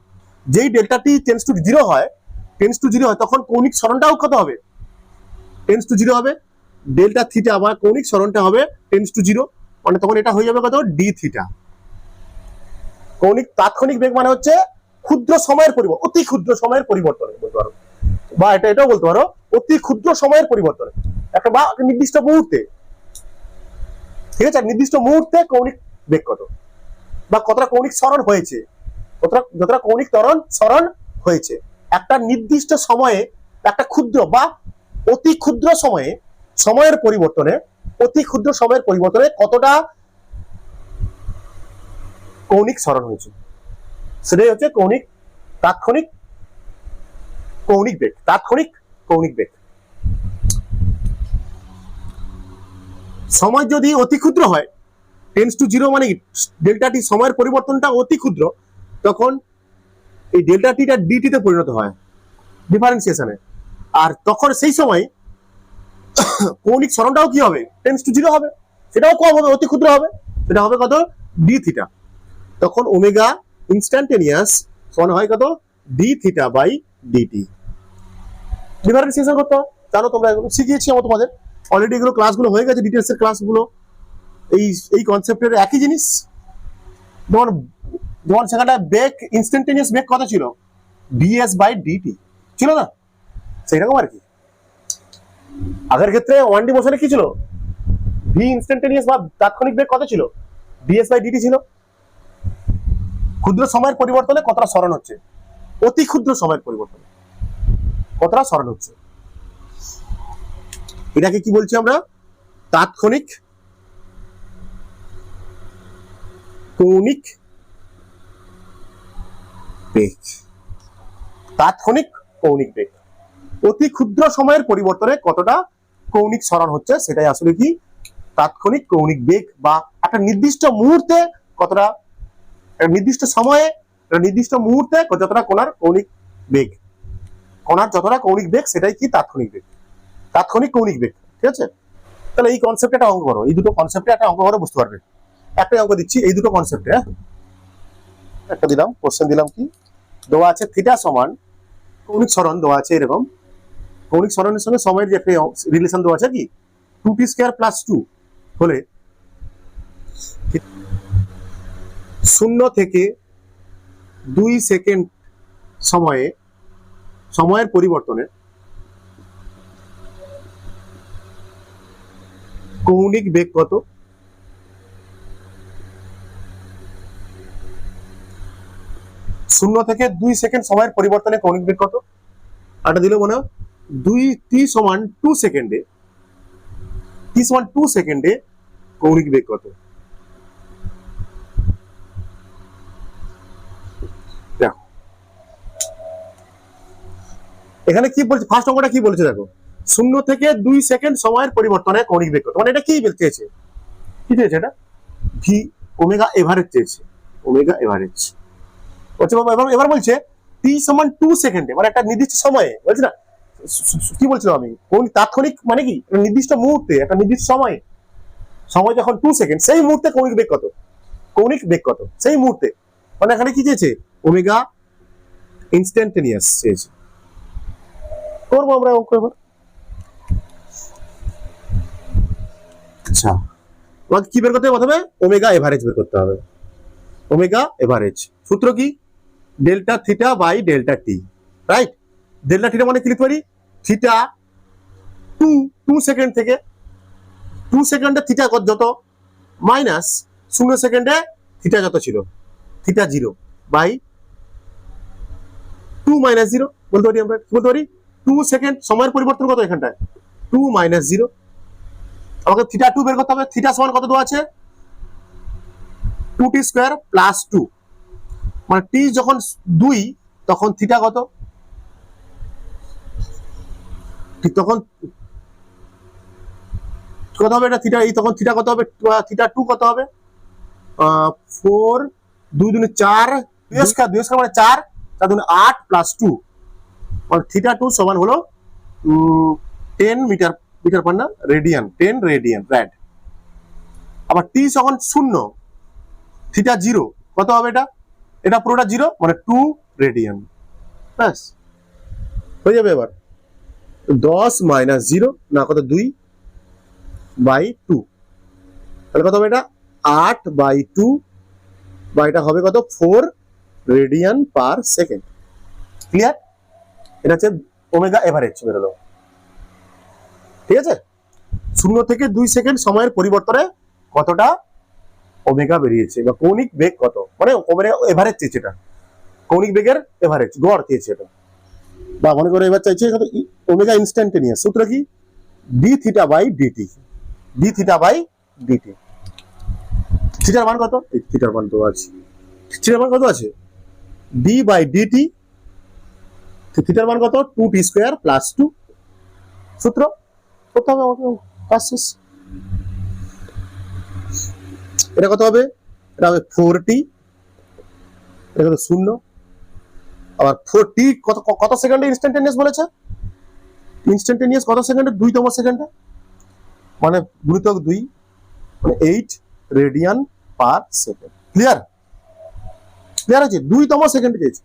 যেই ডেল্টা টি টেন্স টু 0 হয়, তখন কৌণিক সরণটাও কত হবে? টেন্স টু 0 হবে। ডেল্টা থিটা বা কৌণিক সরণটা হবে টেন্স টু 0 মানে তখন এটা হয়ে যাবে কত? D theta. কৌণিক তাৎক্ষণিক বেগ মানে হচ্ছে ক্ষুদ্র সময়ের পরিবর্তন, অতি ক্ষুদ্র সময়ের পরিবর্তনে বলতে পারো, বা এটাও বলতে পারো অতি ক্ষুদ্র সময়ের পরিবর্তনে, একটা নির্দিষ্ট মুহূর্তে। ঠিক আছে? নির্দিষ্ট মুহূর্তে কৌণিক বেগ কত, বা কতটা কৌণিক সরণ হয়েছে, যতটা কৌণিক সরণ হয়েছে একটা নির্দিষ্ট সময়ে, একটা ক্ষুদ্র বা অতি ক্ষুদ্র সময়ের পরিবর্তনে, অতি ক্ষুদ্র সময়ের পরিবর্তনে কতটা কৌণিক সরণ হয়েছে, সেটাই হচ্ছে তাৎক্ষণিক কৌণিক বেগ। তাৎক্ষণিক কৌণিক বেগ। সময় যদি অতি ক্ষুদ্র হয়, টেন্স টু জিরো মানে ডেল্টা টি সময়ের পরিবর্তনটা অতি ক্ষুদ্র, তখন এই ডেল্টা টিটা ডিটিতে পরিণত হয় ডিফারেন্সিয়েশনে। আর তখন সেই সময় কৌণিক সরণটাও কি হবে, টেন্স টু জিরো হবে, সেটাও কম হবে, অতি ক্ষুদ্র হবে, সেটা হবে কত, ডি থিটা। তখন ওমেগা ইনস্ট্যান্টেনিয়াস সমান হয় কত, D theta by DT. Differentiation করতে হয়, জানো তোমরা, এগুলো শিখিয়েছি আমরা তোমাদের অলরেডি, এগুলো ক্লাসগুলো হয়ে গেছে, ডিটেলস এর ক্লাসগুলো। এই কনসেপ্টের একই জিনিস। যেমন যেমন সেখানটা বেগ, ইনস্ট্যান্টেনিয়াস বেগ কত ছিল, ডিএস বাই ডিটি ছিল না, সেইরকম আর কি। আগের ক্ষেত্রে 1D মোশনে কি ছিল, ভি ইনস্ট্যান্টেনিয়াস বা তাৎক্ষণিক বেগ কত ছিল, ডিএস বাই ডিটি ছিল। ক্ষুদ্র সময়ের পরিবর্তনে কতটা সরণ হচ্ছে, অতি ক্ষুদ্র সময়ের পরিবর্তনে কতটা সরণ হচ্ছে, এটাকে কি বলছি আমরা, তাৎক্ষণিক কৌণিক বেগ। তাৎক্ষণিক কৌণিক বেগ, অতি ক্ষুদ্র সময়ের পরিবর্তনে কতটা কৌণিক সরণ হচ্ছে, সেটাই আসলে কি তাৎক্ষণিক কৌণিক বেগ, বা একটা নির্দিষ্ট মুহূর্তে কতটা, নির্দিষ্ট সময়ে নির্দিষ্ট মুহূর্তে যতটা কোণার কৌণিক বেগ, কোণার যতটা কৌণিক বেগ, সেটাই কি তাৎক্ষণিক বেগ, তাৎক্ষণিক কৌণিক বেগ। ঠিক আছে, তাহলে এই কনসেপ্টে একটা অঙ্ক করো, এই দুটো কনসেপ্টে একটা অঙ্ক করো, বুঝতে পারবে। একটা অঙ্ক দিচ্ছি এই দুটো কনসেপ্টে, একটা দিলাম, কোশ্চেন দিলাম, কি দেওয়া আছে, থিটা সমান কৌণিক সরণ দেওয়া আছে এরকম, কৌণিক সরণের সঙ্গে সময়ের যে একটা রিলেশন দেওয়া আছে কি 2t স্কয়ার প্লাস 2 হলে 0 থেকে 2 সেকেন্ড সময়ের পরিবর্তনে কৌণিক বেগ কত, 0 থেকে 2 সেকেন্ড সময়ের পরিবর্তনে কৌণিক বেগ কত, আটা দিল মনে 2t সমান 2 সেকেন্ডে, t সমান 2 সেকেন্ডে কৌণিক বেগ কত। দেখো এখানে কি বলছে, ফার্স্ট অঙ্কটা কি বলেছে দেখো, 0 থেকে 2 সেকেন্ড সময়ের পরিবর্তনে কৌণিক বেগ কত, মানে এটা কি চেয়েছে, কি চেয়েছে, এটা ভি ওমেগা এভারেজ চেয়েছে, ওমেগা এভারেজ বলছে বাবা। এবার বলছে টি সমান 2 সেকেন্ডে, মানে একটা নির্দিষ্ট সময়ে, বলছি না কি বলছিলাম আমি, কোন তাৎক্ষণিক মানে কি নির্দিষ্ট মুহূর্তে, একটা নির্দিষ্ট সময় যখন 2 সেকেন্ড, সেই মুহূর্তে কৌণিক বেগ কত, কৌণিক বেগ কত সেই মুহূর্তে, মানে এখানে কি চেয়েছে, ওমেগা ইনস্ট্যান্টেনিয়াস চেয়েছে। করবো আমরা অঙ্ক এবার। আচ্ছা, তোমাকে কি বের করতে হবে, প্রথমে ওমেগা এভারেজ বের করতে হবে। ওমেগা এভারেজ সূত্র কি, delta theta by delta T, right. Delta theta মানে কি লিখতে পারি, থিটা 2 সেকেন্ড থেকে 2 সেকেন্ডে থিটা যত মাইনাস 0 সেকেন্ডে থিটা যত ছিল, থিটা 0 বাই 2 মাইনাস 0 বলতে পারি আমরা, কি বলতে পারি, 2 সেকেন্ড সময়ের পরিবর্তন কত এখানটায়, 2 মাইনাস 0। আমাকে থিটা 2 বের করতে হবে, থিটা সমান কত দেওয়া আছে, 2t স্কয়ার প্লাস 2, মানে টি যখন 2 তখন থিটা কত, ঠিক তখন কত হবে এটা থিটা, এই তখন থিটা কত হবে, থিটা 2 কত হবে, 4 2 দুনে 4, 2 স্কয়ার মানে 4 4 দুনে 8 প্লাস 2, মানে থিটা 2 সমান হলো 10 মিটার পার না রেডিয়ান, 10 রেডিয়ান রাইট। আবার টি যখন 0 থিটা 0 কত হবে, এটা পুরোটা 0 মানে 2 রেডিয়ান, ব্যাস হয়ে যাবে। এবার 10 মাইনাস 0 না কত, 2 বাই 2, তাহলে কত হবে, এটা 8 বাই 2, বা এটা হবে কত, 4 রেডিয়ান পার সেকেন্ড। ক্লিয়ার, এটা হচ্ছে ওমেগা এভারেজ বেরোলো। ঠিক আছে, 0 থেকে 2 সেকেন্ড সময়ের পরিবর্তনে কতটা ওমেগা বেরিয়েছে, বা কৌণিক বেগ কত, মানে ওমেগা এভারেজ চেয়েছে, এটা কৌণিক বেগের এভারেজ গড় চেয়েছে এটা, বা মনে করে এবার চাইছে ওমেগা ইনস্ট্যান্টেনিয়াস। সূত্র কি, D theta by DT, D theta by DT. থিটার মান কত, থিটার মান তো আছে, থিটার মান কত আছে, ডি বাই ডিটি, থিটার মান কত, 2t স্কয়ার প্লাস 2। সূত্র করতে হবে আমাকে, কাজ শেষ। এটা কত হবে? এটা হবে 4t, এটা হলো 0। আবার 4t কত কত সেকেন্ডে ইনস্ট্যান্টানিয়াস বলেছে? ইনস্ট্যান্টানিয়াস কত সেকেন্ডে? 2তম সেকেন্ডে, মানে গুণিতক 2, মানে 8 radian per second. Clear? Clear আছে? 2তম সেকেন্ডে চেয়েছি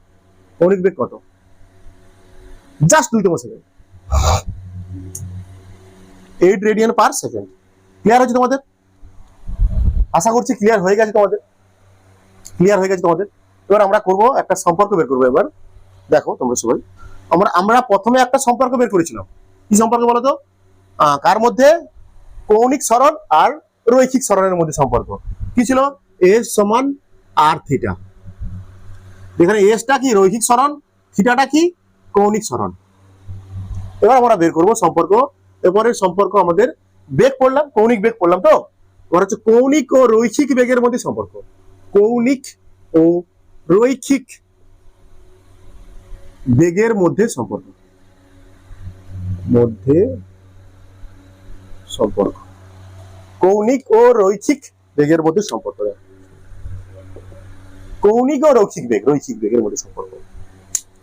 কৌণিক বেগ কত, জাস্ট 2তম second, 8 radian per second. Clear আছে তোমাদের? আশা করছি ক্লিয়ার হয়ে গেছে তোমাদের, ক্লিয়ার হয়ে গেছে তোমাদের। এবার আমরা করব একটা সম্পর্ক বের করবো। এবার দেখো তোমরা সবাই, আমরা প্রথমে একটা সম্পর্ক বের করেছিলাম। কি সম্পর্ক বলো তো? কার মধ্যে? কৌণিক সরণ আর রৈখিক সরণের মধ্যে সম্পর্ক। কি ছিল? এস সমান আর থিটা। এখানে এসটা কি রৈখিক সরণ, থিটাটা কি কৌণিক সরণ। এবার আমরা বের করব সম্পর্ক। এবারে সম্পর্ক আমাদের বেগ পড়লাম, কৌণিক বেগ পড়লাম তো। এবার হচ্ছে কৌণিক ও রৈখিক বেগের মধ্যে সম্পর্ক। কৌণিক ও রৈখিক বেগের মধ্যে সম্পর্ক, মধ্যে সম্পর্ক, কৌণিক ও রৈখিক বেগের মধ্যে সম্পর্ক। কৌণিক ও রৈখিক বেগ, রৈখিক বেগের মধ্যে সম্পর্ক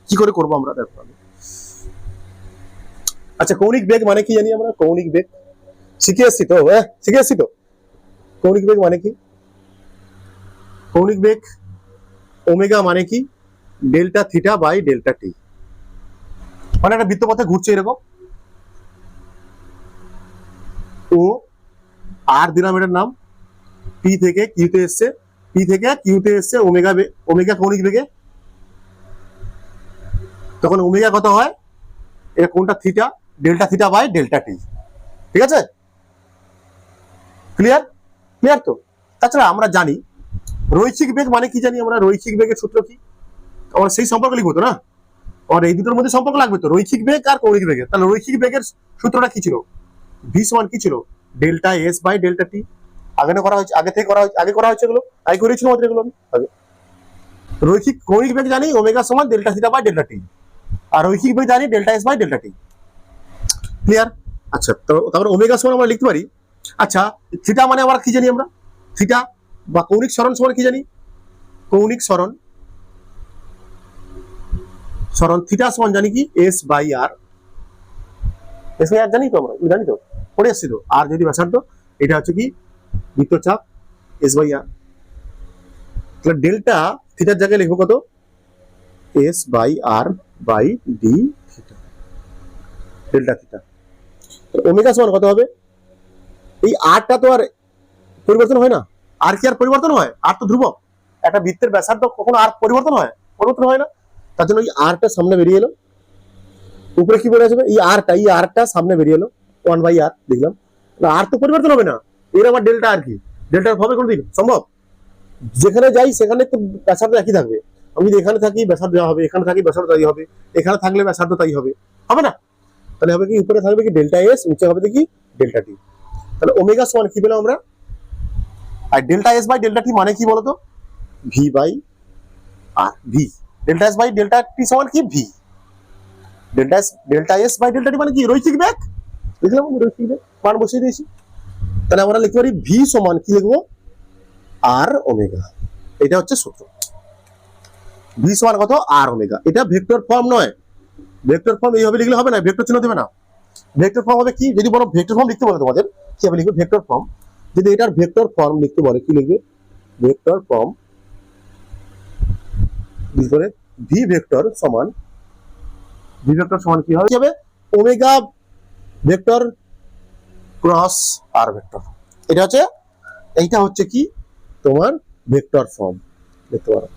কি করে করবো আমরা? দেখো, আচ্ছা কৌণিক বেগ মানে কি জানি আমরা? কৌণিক বেগ শিখে এসছি তো, শিখে এসছি তো। কৌণিক বেগ মানে কি? কৌণিক বেগ ওমেগা মানে কি? Delta theta by delta T. মানে একটা বৃত্তপথে ঘুরছে এরকম, ও আর দিলাম এটার নাম, পি থেকে কিউতে এসছে, পি থেকে কিউতে এসছে ওমেগা, ওমেগা কৌণিক বেগে। তখন ওমেগা কত হয়? এটা কোনটা? Theta, delta theta by delta T. ঠিক আছে? ক্লিয়ার? ক্লিয়ার তো? তাছাড়া আমরা জানি রৈখিক বেগ মানে কি জানি আমরা? রৈখিক বেগের সূত্র কি? আমরা সেই সম্পর্ক লিখবো তো না, আর এই দুটোর মধ্যে সম্পর্ক লাগবে তো, রৈখিক বেগ আর কৌণিক বেগের। তাহলে রৈখিক বেগের সূত্রটা কি ছিল? ভি সমান কি ছিল? ডেল্টা এস বাই ডেল্টা টি। আগে করা হয়েছে, আগে থেকে করা হয়েছে, আগে করা হয়েছে এগুলো, আগে করেছিল আমাদের এগুলো আগে। রৈখিক কৌণিক বেগ জানি ওমেগা সমান delta theta by delta T, আর রৈখিক বেগ জানি delta S by delta T. Clear? আচ্ছা, তো তারপরে ওমেগা সমান আমরা লিখতে পারি। আচ্ছা থিটা মানে আমরা কি জানি? আমরা থিটা বা কৌণিক সরণ সমান কি জানি? কৌণিক সরণ, সরণ থিটা সমান জানি কি? S by R. S by R জানি তো আমরা, জানি তো, পড়ে এসছি তো। আর যদি ব্যাসার্ধ, এটা হচ্ছে কি বৃত্তচাপ, এস বাই আর। তাহলে ডেল্টা থিটার জায়গায় লিখবো কত? S by R by D theta, delta theta. Omega সমান কত হবে? এই আরটা তো আর পরিবর্তন হয় না। আর কি আর পরিবর্তন হয়? আর তো ধ্রুবক। একটা বৃত্তের ব্যাসার্ধ কখনো আর পরিবর্তন হয়? পরিবর্তন হয় না। তার জন্য এই আরটা সামনে বেরিয়ে এলো, উপরে কি বলে আসবে? এই আরটা সামনে বেরিয়ে এলো, 1 বাই আর লিখলাম। আর তো পরিবর্তন হবে না, এর আবার ডেল্টা আর কি? ডেল্টা হবে কোনদিন সম্ভব? যেখানে যাই সেখানে তো ব্যাসার্ধ একই থাকবে। আমি যদি এখানে থাকি ব্যাসার্ধ যা হবে, এখানে থাকি ব্যাসার্ধ তাই হবে, এখানে থাকলে ব্যাসার্ধ তাই হবে, হবে না? তাহলে হবে কি? উপরে থাকবে কি ডেল্টা এস, নিচে হবে কি ডেল্টা টি। তাহলে ওমেগা সমান কি পেলাম আমরা? আর delta S by delta T মানে কি বলতো? V by R. V delta S by delta T সমান কি? V. Delta S by delta T মানে কি? রৈখিক বেগ। লিখলাম রৈখিক বেগ, মান বসিয়ে দিয়েছি। তাহলে আমরা লিখতে পারি ভি সমান কি লিখবো? আর ওমেগা। এটা হচ্ছে সূত্র। ভি সমান কত? আর ওমেগা। এটা ভেক্টর ফর্ম নয়। ভেক্টর ফর্ম এইভাবে লিখলে হবে না, ভেক্টর চিহ্ন দেবে না। ভেক্টর ফর্ম হবে কি? যদি বলো ভেক্টর ফর্ম লিখতে বলে তোমাদের, কিভাবে লিখবে ভেক্টর ফর্ম? যদি এটার ভেক্টর ফর্ম লিখতে বলে, কি লিখবে? ভেক্টর ফর্ম লিখবে ভি ভেক্টর সমান, ভি ভেক্টর সমান কি হবে? ওমেগা ভেক্টর ক্রস আর ভেক্টর। এটা হচ্ছে, এইটা হচ্ছে কি তোমার ভেক্টর ফর্ম দেখতে পারো।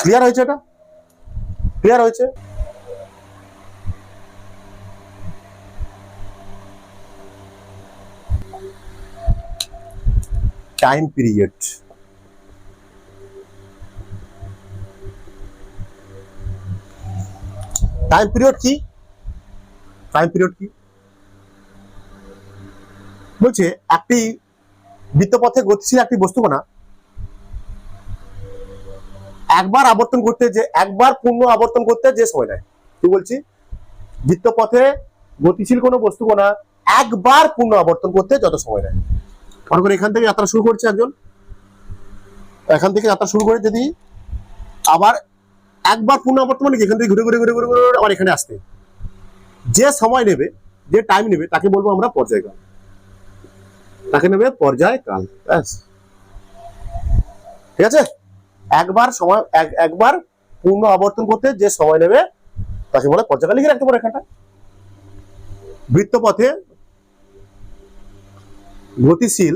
ক্লিয়ার হয়েছে? এটা ক্লিয়ার হয়েছে? টাইম পিরিয়ড, টাইম পিরিয়ড কি? টাইম পিরিয়ড কি বলছে? একটি বৃত্তপথে গতিশীল একটি বস্তুকণা একবার আবর্তন করতে, যে একবার পূর্ণ আবর্তন করতে যে সময় নেয়। কি বলছি? বৃত্তপথে গতিশীল কোনো বস্তুকণা একবার পূর্ণ আবর্তন করতে যত সময় নেয়। মনে করে এখান থেকে যাত্রা শুরু করছে একজন, এখান থেকে যাত্রা শুরু করে যদি আবার একবার পুনরাবর্তন মানে এখান থেকে ঘুরে ঘুরে ঘুরে ঘুরে ঘুরে আবার এখানে আসতে যে সময় নেবে, যে টাইম নেবে, তাকে বলবো আমরা পর্যায়কাল। তাকে নেবে পর্যায়কাল। ব্যাস, ঠিক আছে। একবার সময় একবার পূর্ণ আবর্তন করতে যে সময় নেবে তাকে বলে পর্যায়কাল। লিখে রাখতে পারো এখানটা। বৃত্তপথে গতিশীল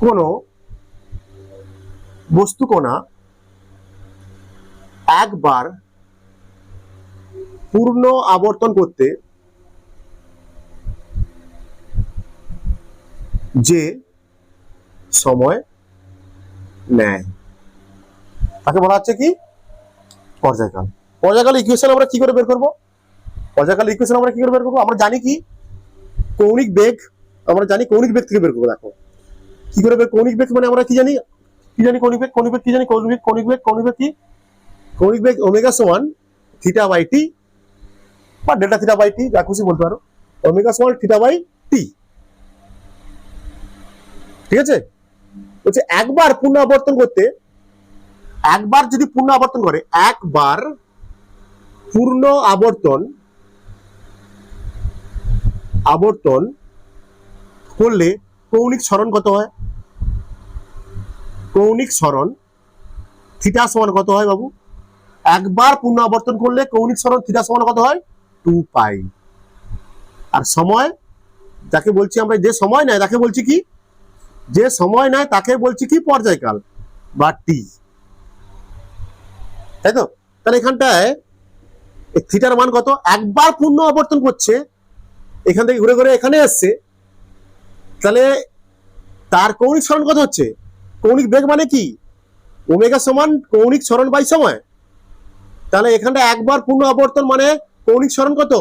কোন বস্তুকণা একবার পূর্ণ আবর্তন করতে যে সময় নেয় তাকে বলা হচ্ছে কি পর্যায়কাল। পর্যায়কাল ইকুয়েশন আমরা কি করে বের করব? পর্যায়কাল ইকুয়েশন আমরা কি করে বের করব? আমরা জানি কি কৌণিক বেগ, আমরা জানি কৌণিক বেগ থেকে বের করবো। দেখো কি করে বের, কৌণিক বেগ মানে আমরা কি জানি, কৌণিক বেগ, কৌণিক বেগ কি জানি, কৌণিক বেগ কি, কৌণিক বেগ ওমেগা সমান থিটা বাই টি বা ডেল্টা থিটা বাই টি, যা খুশি বলতে পারো। ওমেগা সমান থিটা বাই টি, ঠিক আছে। বলছে একবার পূর্ণ আবর্তন করতে, একবার যদি পূর্ণ আবর্তন করে, একবার পূর্ণ আবর্তন করলে কৌণিক সরণ কত হয়? কৌণিক সরণ থিটা সমান কত হয় বাবু? একবার পূর্ণ আবর্তন করলে কৌণিক সরণ থিটা সমান কত হয়? 2 পাই। আর সময় যাকে বলছি আমরা, যে সময় নেয় তাকে বলছি কি, যে সময় নেয় তাকে বলছি কি পর্যায়কাল বা টি, তাই তো। তাহলে এখানটায় থিটার মান কত? একবার পূর্ণ আবর্তন করছে, এখান থেকে ঘুরে ঘুরে এখানে আসছে, তাহলে তার কৌণিক সরণ কত হচ্ছে? কৌণিক বেগ মানে কি ওমেগা সমান কৌণিক সরণ বাই সময়। তাহলে এখানটা একবার পূর্ণ আবর্তন মানে কৌণিক সরণ কত?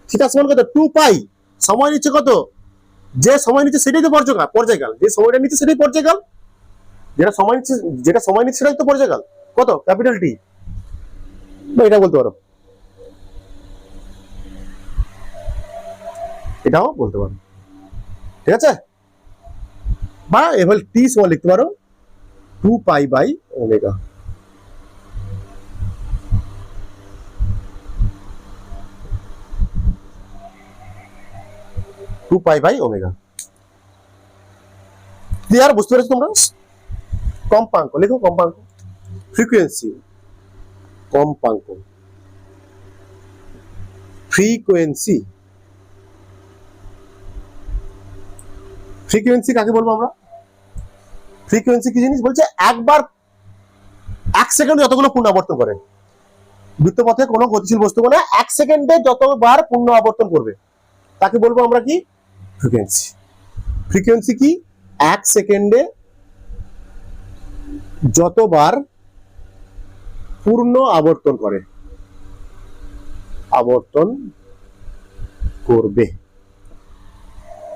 থিটা সমান কত? 2 পাই। সময় নিচ্ছে কত? যে সময় নিচ্ছে সেটাই তো পর্যায়কাল। যে সময়টা নিচ্ছে সেটাই পর্যায়কাল। যেটা সময় নিচ্ছে সেটাই তো পর্যায়কাল। কত? Capital T. এটা বলতে পারো, এটাও বলতে পারো, ঠিক আছে। বা এবার টি সমান লিখতে পারো 2 পাই বাই ওমেগা। ক্লিয়ার? বুঝতে পেরেছো তোমরা? কম্পাঙ্ক লিখো, কম্পাঙ্ক, ফ্রিকোয়েন্সি, কম্পাঙ্ক, ফ্রিকোয়েন্সি। ফ্রিকোয়েন্সি কাকে বলবো আমরা? ফ্রিকোয়েন্সি কি জিনিস? বলছে একবার 1 সেকেন্ডে যতগুলো পূর্ণ আবর্তন করে। বৃত্তপথে কোনো গতিশীল বস্তু মানে 1 সেকেন্ডে যতবার পূর্ণ আবর্তন করবে তাকে বলবো আমরা কি ফ্রিকোয়েন্সি। ফ্রিকোয়েন্সি কি? 1 সেকেন্ডে যতবার পূর্ণ আবর্তন করবে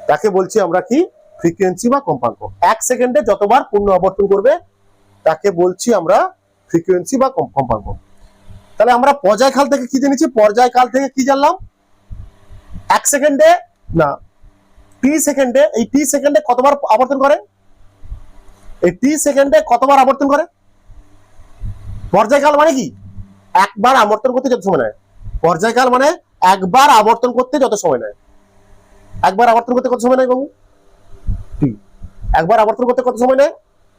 তাকে বলছি আমরা কি ফ্রিকোয়েন্সি বা কম্পাঙ্ক। 1 সেকেন্ডে যতবার পূর্ণ আবর্তন করবে তাকে বলছি আমরা ফ্রিকোয়েন্সি বা কম্পাঙ্ক। তাহলে আমরা পর্যায়কাল থেকে কি জেনেছি? পর্যায়কাল থেকে কি জানলাম? 1 সেকেন্ডে না, টি সেকেন্ডে, এই টি সেকেন্ডে কতবার আবর্তন করে? এই টি সেকেন্ডে কতবার আবর্তন করে? পর্যায়কাল মানে কি? একবার আবর্তন করতে যত সময় নেয়। পর্যায়কাল মানে একবার আবর্তন করতে যত সময় নেয়। একবার আবর্তন করতে কত সময় নেয় বাবু? টি। একবার আবর্তন করতে কত সময় নেয়?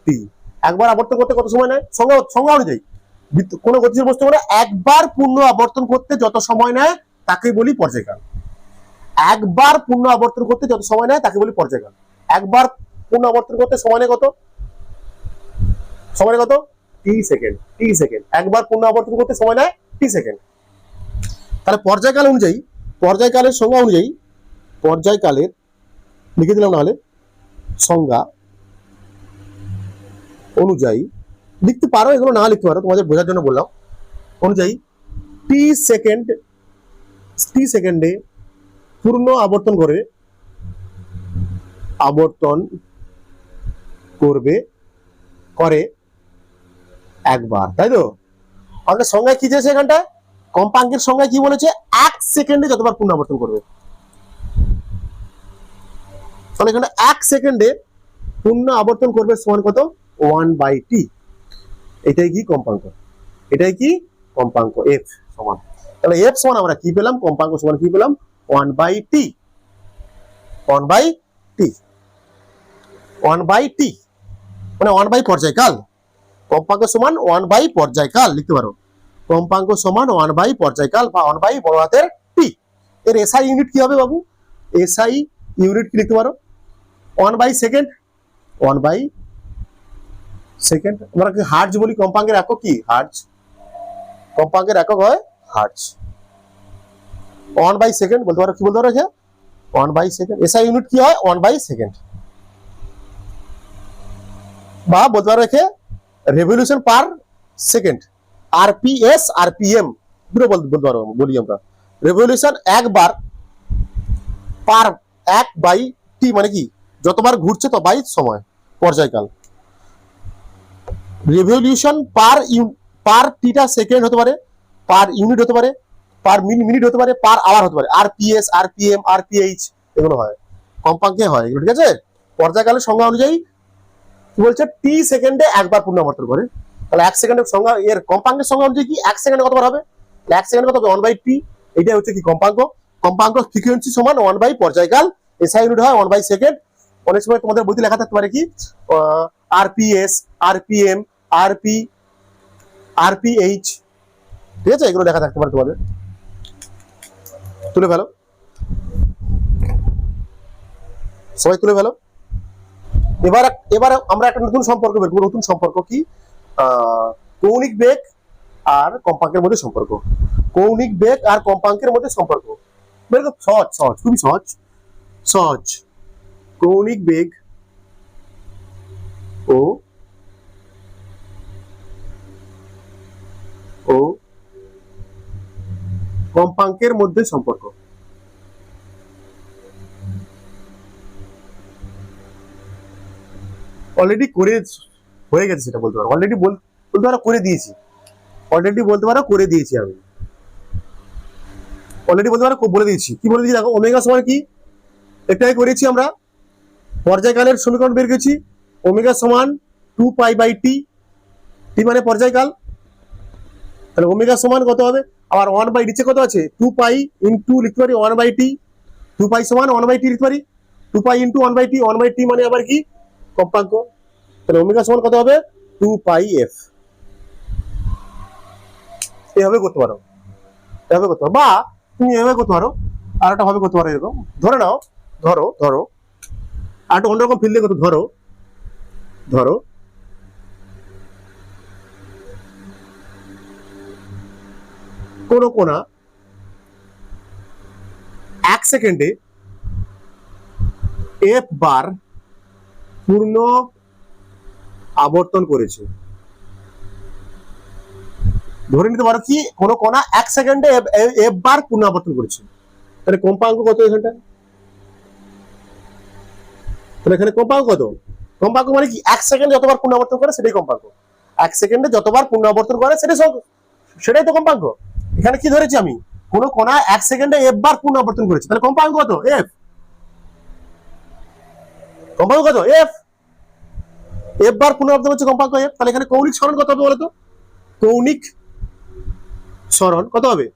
টি। একবার আবর্তন করতে কত সময় নেয়? সংজ্ঞা অনুযায়ী কোন গতিশীল বস্তু মানে একবার পূর্ণ আবর্তন করতে যত সময় নেয় তাকে বলি পর্যায়কাল। একবার পূর্ণ আবর্তন করতে যত সময় নেয় তাকে বলি পর্যায়কাল। একবার পূর্ণ আবর্তন করতে সময় নেয় কত? সময় কত? টি সেকেন্ড। টি সেকেন্ড। একবার পূর্ণ আবর্তন করতে সময় নেয় টি সেকেন্ড। তাহলে পর্যায়কাল অনুযায়ী, পর্যায়কালের সংজ্ঞা অনুযায়ী, পর্যায়কালের লিখে দিলাম, নাহলে সংজ্ঞা অনুযায়ী লিখতে পারো, এগুলো না লিখতে পারো, তোমাদের বোঝার জন্য বললাম। অনুযায়ী টি সেকেন্ডে পূর্ণ আবর্তন করে একবার, তাই তো। আমাদের সংজ্ঞায় কি দিয়েছে এখানটা? কম্পাঙ্কের সংজ্ঞায় কি বলেছে? 1 সেকেন্ডে যতবার পূর্ণ আবর্তন করবে। তাহলে এখানে 1 সেকেন্ডে পূর্ণ আবর্তন করবে সমান কত 1/t। এটাই কি কম্পাঙ্ক, এটাই কি কম্পাঙ্ক f সমান। তাহলে f সমান আমরা কি পেলাম, কম্পাঙ্ক সমান কি পেলাম 1/t, 1/t, 1/t মানে 1/, পর্যায়কাল। কম্পাঙ্ক সমান 1/, পর্যায়কাল লিখতে পারো। কম্পাঙ্ক সমান 1/, পর্যায়কাল বা 1/, বড় হাতের t। এর এসআই ইউনিট কি হবে বাবু, এসআই ইউনিট কি লিখতে পারো 1/সেকেন্ড, 1/সেকেন্ড। আমরা কি হার্জ বলি, কম্পাঙ্কের একক কি হার্জ, কম্পাঙ্কের একক হয় হার্জ। 1/সেকেন্ড বলতে পারো, কি বলতে পারো 1/সেকেন্ড। এসআই ইউনিট কি হয় 1/সেকেন্ড, বা বলতে পারো revolution per second, RPS RPM দুটো বলতে পারো। বলি আমরা রেভলিউশন একবার পার 1/t মানে কি যতবার ঘুরছে তো বাই সময়, পর্যায়কাল। রেভলিউশন পার টিটা সেকেন্ড হতে পারে, পার ইউনিট হতে পারে, পার মিনিট হতে পারে, পার আওয়ার হতে পারে। আরপিএস আরপিএম আরপিএইচ এগুলো হয়, কম্পাঙ্কে হয় এগুলো, ঠিক আছে। পর্যায়কালের সংজ্ঞা অনুযায়ী কি বলছে, টি সেকেন্ডে একবার পূর্ণ আবর্তন করে। তাহলে 1 সেকেন্ডের সংজ্ঞা, এর কম্পাঙ্কের সংজ্ঞা অনুযায়ী কি 1 সেকেন্ডে কতবার হবে, 1 সেকেন্ডে কত হবে 1/t। এটা হচ্ছে কি কম্পাঙ্ক। কম্পাঙ্ক ফ্রিকোয়েন্সি সমান 1/, পর্যায়কাল। এসআই ইউনিট হয় 1/সেকেন্ড। অনেক সময় তোমাদের বইতে লেখা থাকতে পারে কি আরপিএস আরপিএম আরপিএইচ, ঠিক আছে, এগুলো লেখা থাকতে পারে তোমাদের, তুলে ফেলো সবাই, তুলে ফেলো। এবার আমরা একটা নতুন সম্পর্ক বের করব। নতুন সম্পর্ক কি, কৌণিক বেগ আর কম্পাঙ্কের মধ্যে সম্পর্ক। কৌণিক বেগ আর কম্পাঙ্কের মধ্যে সম্পর্ক বের করব, সহজ সহজ, খুবই সহজ সহজ। কৌণিক বেগ ও কম্পাঙ্কের মধ্যে সম্পর্ক। অলরেডি করে হয়ে গেছে, সেটা বলতে পারো। অলরেডি বলতে পারো করে দিয়েছি, অলরেডি বলতে পারো করে দিয়েছি আমি, অলরেডি বলতে পারো বলে দিয়েছি। কি বলে দিয়েছি দেখো, ওমেগা সমান কি এটাই করেছি আমরা, পর্যায়কালের সমীকরণ বের করেছি। ওমেগা সমান 2π/t, টি মানে পর্যায়কাল। তাহলে ওমেগা সমান কত হবে, আবার 1/, নিচে কত আছে 2π ইন্টু লিখতে পারি 1/t, 2π সমান 1/t লিখতে পারি, 2π ইন্টু 1/t, 1/t মানে আবার কি কম্পাঙ্ক। তাহলে ওমেগা সমান কত হবে 2πf। এভাবে করতে পারো, এভাবে করতে পারো, বা তুমি এভাবে করতে পারো, আর একটা ভাবে করতে পারো। এরকম ধরে নাও, ধরো ধরো আর একটা অন্যরকম ফিল্ডে করতে, ধরো ধরো কোন কোনা 1 সেকেন্ডে f বার পূর্ণ আবর্তন করেছে। ধরে নিতে পারো কি কোন কোনা 1 সেকেন্ডে f বার পূর্ণ আবর্তন করেছে। তাহলে কম্পাঙ্ক কত এখানটা, তাহলে এখানে কম্পাঙ্ক কত, কম্পাঙ্ক মানে কি 1 সেকেন্ডে যতবার পূর্ণ আবর্তন করে সেটাই কম্পাঙ্ক। 1 সেকেন্ডে যতবার পূর্ণ আবর্তন করে সেটাই তো কম্পাঙ্ক। এখানে কি ধরেছি আমি, কোন কোনা 1 সেকেন্ডে f বার পূর্ণ আবর্তন করেছে, তাহলে কম্পাঙ্ক কত f, কম্পাঙ্ক কত f, f বার পূর্ণ আবর্তন হচ্ছে কম্পাঙ্ক f। তাহলে এখানে কৌণিক সরণ কত হবে বলতো, কৌণিক সরণ কত হবে,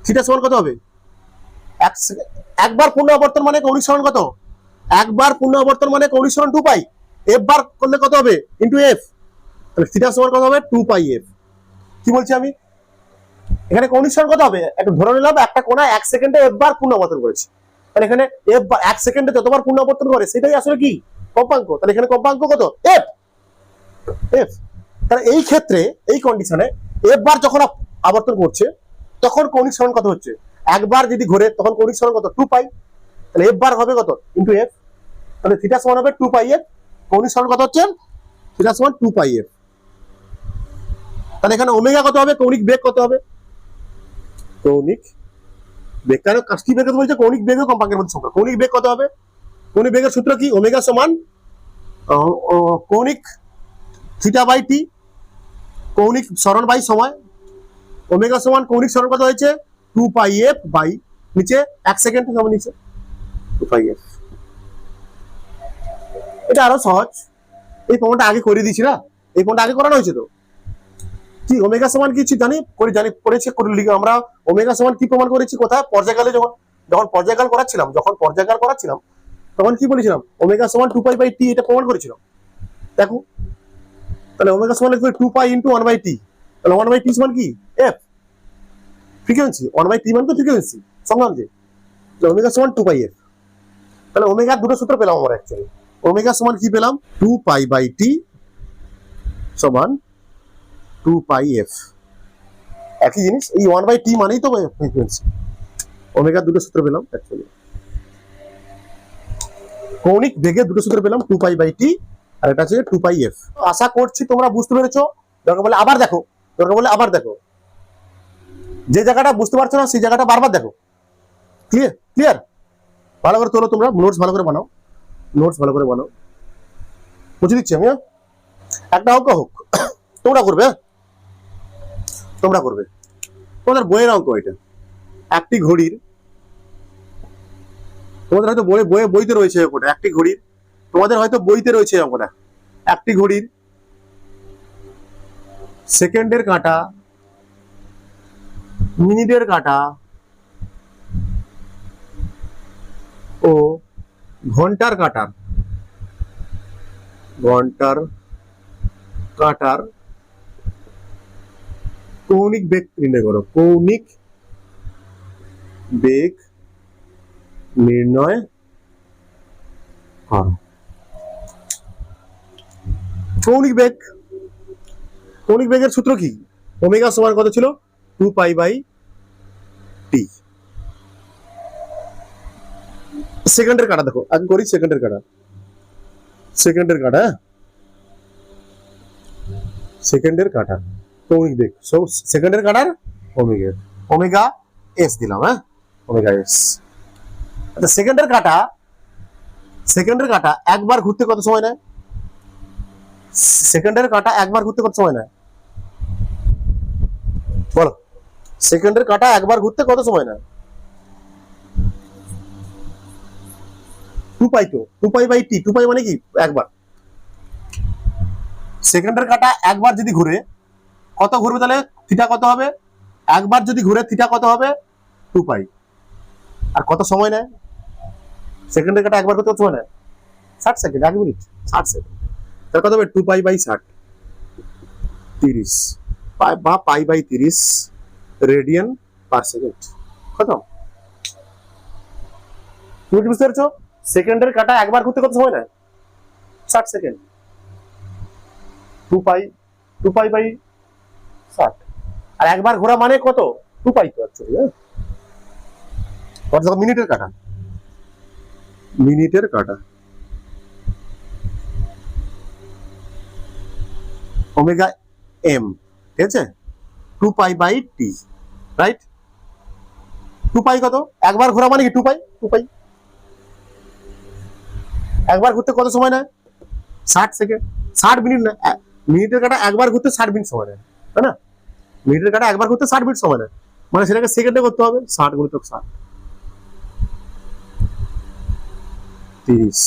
থিটা সমান কত হবে, একবার পূর্ণ আবর্তন মানে কৌণিক সরণ কত, একবার পূর্ণ আবর্তন মানে কৌণিক সরণ 2π, f বার করলে কত হবে ইনটু f, তাহলে থিটা সমান কত হবে 2πf। কি বলছি আমি, এখানে কৌণিক সরণ কত হবে, একটু ধরে নিলাম একটা কোণা 1 সেকেন্ডে f বার পূর্ণ আবর্তন করেছে। তাহলে এখানে f বার 1 সেকেন্ডে যতবার পূর্ণ আবর্তন করে সেটাই আসলে কি কম্পাঙ্ক। তাহলে এখানে কম্পাঙ্ক কত f, f। তাহলে এই ক্ষেত্রে এই কন্ডিশনে f বার যখন আবর্তন করছে তখন কৌণিক সরণ কত হচ্ছে, একবার যদি ঘোরে তখন কৌণিক সরণ কত 2π, তাহলে f বার হবে কত ইনটু f, তাহলে থিটা সমান হবে 2πf। কৌণিক সরণ কত হচ্ছে, থিটা সমান 2πf। তাহলে এখানে ওমেগা কত হবে, কৌণিক বেগ কত হবে, কৌণিক বেগ, কেন কি বেগ কত বলছে, কৌণিক বেগ ও কম্পাঙ্কের মধ্যে সম্পর্ক। কৌণিক বেগ কত হবে, কৌণিক বেগের সূত্র কি, ওমেগা সমান কৌণিক থিটা বাই টি, কৌণিক সরণ বাই সময়। ওমেগা সমান কৌণিক সরণ কত হয়েছে 2πf বাই নিচে 1 সেকেন্ড সমান নিচে 2πf। এটা আরো সহজ, এই প্রমাণটা আগে করে দিয়েছি না, এই প্রমাণটা আগে করানো হয়েছে তো। কি ওমেগা সমান কি জানি করেছে লিখে আমরা ওমেগা সমান কি প্রমাণ করেছি কোথায় পর্যায়কালে যখন যখন পর্যায়কাল করাচ্ছিলাম তখন কি বলেছিলাম ওমেগা সমান 2π/t এটা প্রমাণ করেছিলাম। দেখো তাহলে ওমেগা সমান লিখবে 2π × 1/t, তাহলে 1/t সমান কি f ফ্রিকোয়েন্সি, 1/t মানে তো ফ্রিকোয়েন্সি সংজ্ঞা যে ওমেগা সমান 2πf। তাহলে ওমেগার দুটো সূত্র পেলাম আমরা অ্যাকচুয়ালি। ওমেগা সমান কি পেলাম 2π/t সমান 2πf, একই জিনিস, এই 1/t মানেই তো ফ্রিকোয়েন্সি। ওমেগার দুটো সূত্র পেলাম অ্যাকচুয়ালি, কৌণিক বেগের দুটো সূত্র পেলাম 2π/t আর এটা হচ্ছে 2πf। আশা করছি তোমরা বুঝতে পেরেছো। দরকার বলে আবার দেখো, যে জায়গাটা বুঝতে পারছো না সেই জায়গাটা বারবার দেখো। ক্লিয়ার ভালো করে তোলো, তোমরা নোটস ভালো করে বানাও, বুঝে দিচ্ছি আমি। একটা অঙ্ক হোক, তোমরা করবে, তোমাদের বইয়ের অঙ্ক এটা। একটি ঘড়ির, তোমাদের হয়তো বইতে রয়েছে অঙ্কটা, একটি ঘড়ির, তোমাদের হয়তো বইতে রয়েছে অঙ্কটা। একটি ঘড়ির সেকেন্ডের কাঁটা, মিনিটের কাঁটা ও ঘন্টার কাঁটার কৌণিক বেগ নির্ণয় করো। কৌণিক বেগ নির্ণয় করো। কৌণিক বেগের সূত্র কি? ওমেগা সমান কত ছিল 2π/t। সেকেন্ডের কাঁটা দেখো, আগে করি সেকেন্ডের কাঁটা, সেকেন্ডের কাঁটা কৌণিক বেগ, সো সেকেন্ডের কাঁটার ওমেগা এস দিলাম, হ্যাঁ ওমেগা এস। আচ্ছা সেকেন্ডের কাঁটা একবার ঘুরতে কত সময় নেয়? সেকেন্ডের কাঁটা একবার ঘুরতে কত সময় নেয় বলো? সেকেন্ডের কাঁটা একবার ঘুরতে কত সময় নেয়? 2π তো, 2π/t, 2π মানে কি একবার। সেকেন্ডের কাঁটা একবার যদি ঘুরে কত ঘুরবে, তাহলে থিটা কত হবে? একবার যদি ঘুরে থিটা কত হবে? 2π। আর কত সময় নেয় সেকেন্ডের কাঁটা একবার কত সময় নেয়? 60 সেকেন্ড, 1 মিনিট 60 সেকেন্ড। তাহলে কত হবে 2π/60, 30 বা π/30 রেডিয়ান পার সেকেন্ড। খতম। তুমি কি বুঝতে পেরেছো? সেকেন্ডের কাঁটা একবার ঘুরতে কত সময় নেয়? 60 সেকেন্ড। 2π/60 আর একবার ঘোরা মানে কত? 2π তো অ্যাকচুয়ালি। দেখো মিনিটের কাঁটা ওমেগা এম, ঠিক আছে, 2π/t, রাইট? 2π কত? একবার ঘোরা মানে কি 2π। একবার ঘুরতে কত সময় নেয়? 60 সেকেন্ড, 60 মিনিট না। মিনিটের কাঁটা একবার ঘুরতে 60 মিনিট সময় নেয়, তাই না? মিনিটের কাঁটা একবার ঘুরতে 60 মিনিট সময় নেয়, মানে সেটাকে সেকেন্ডে করতে হবে। 60 × 60 30,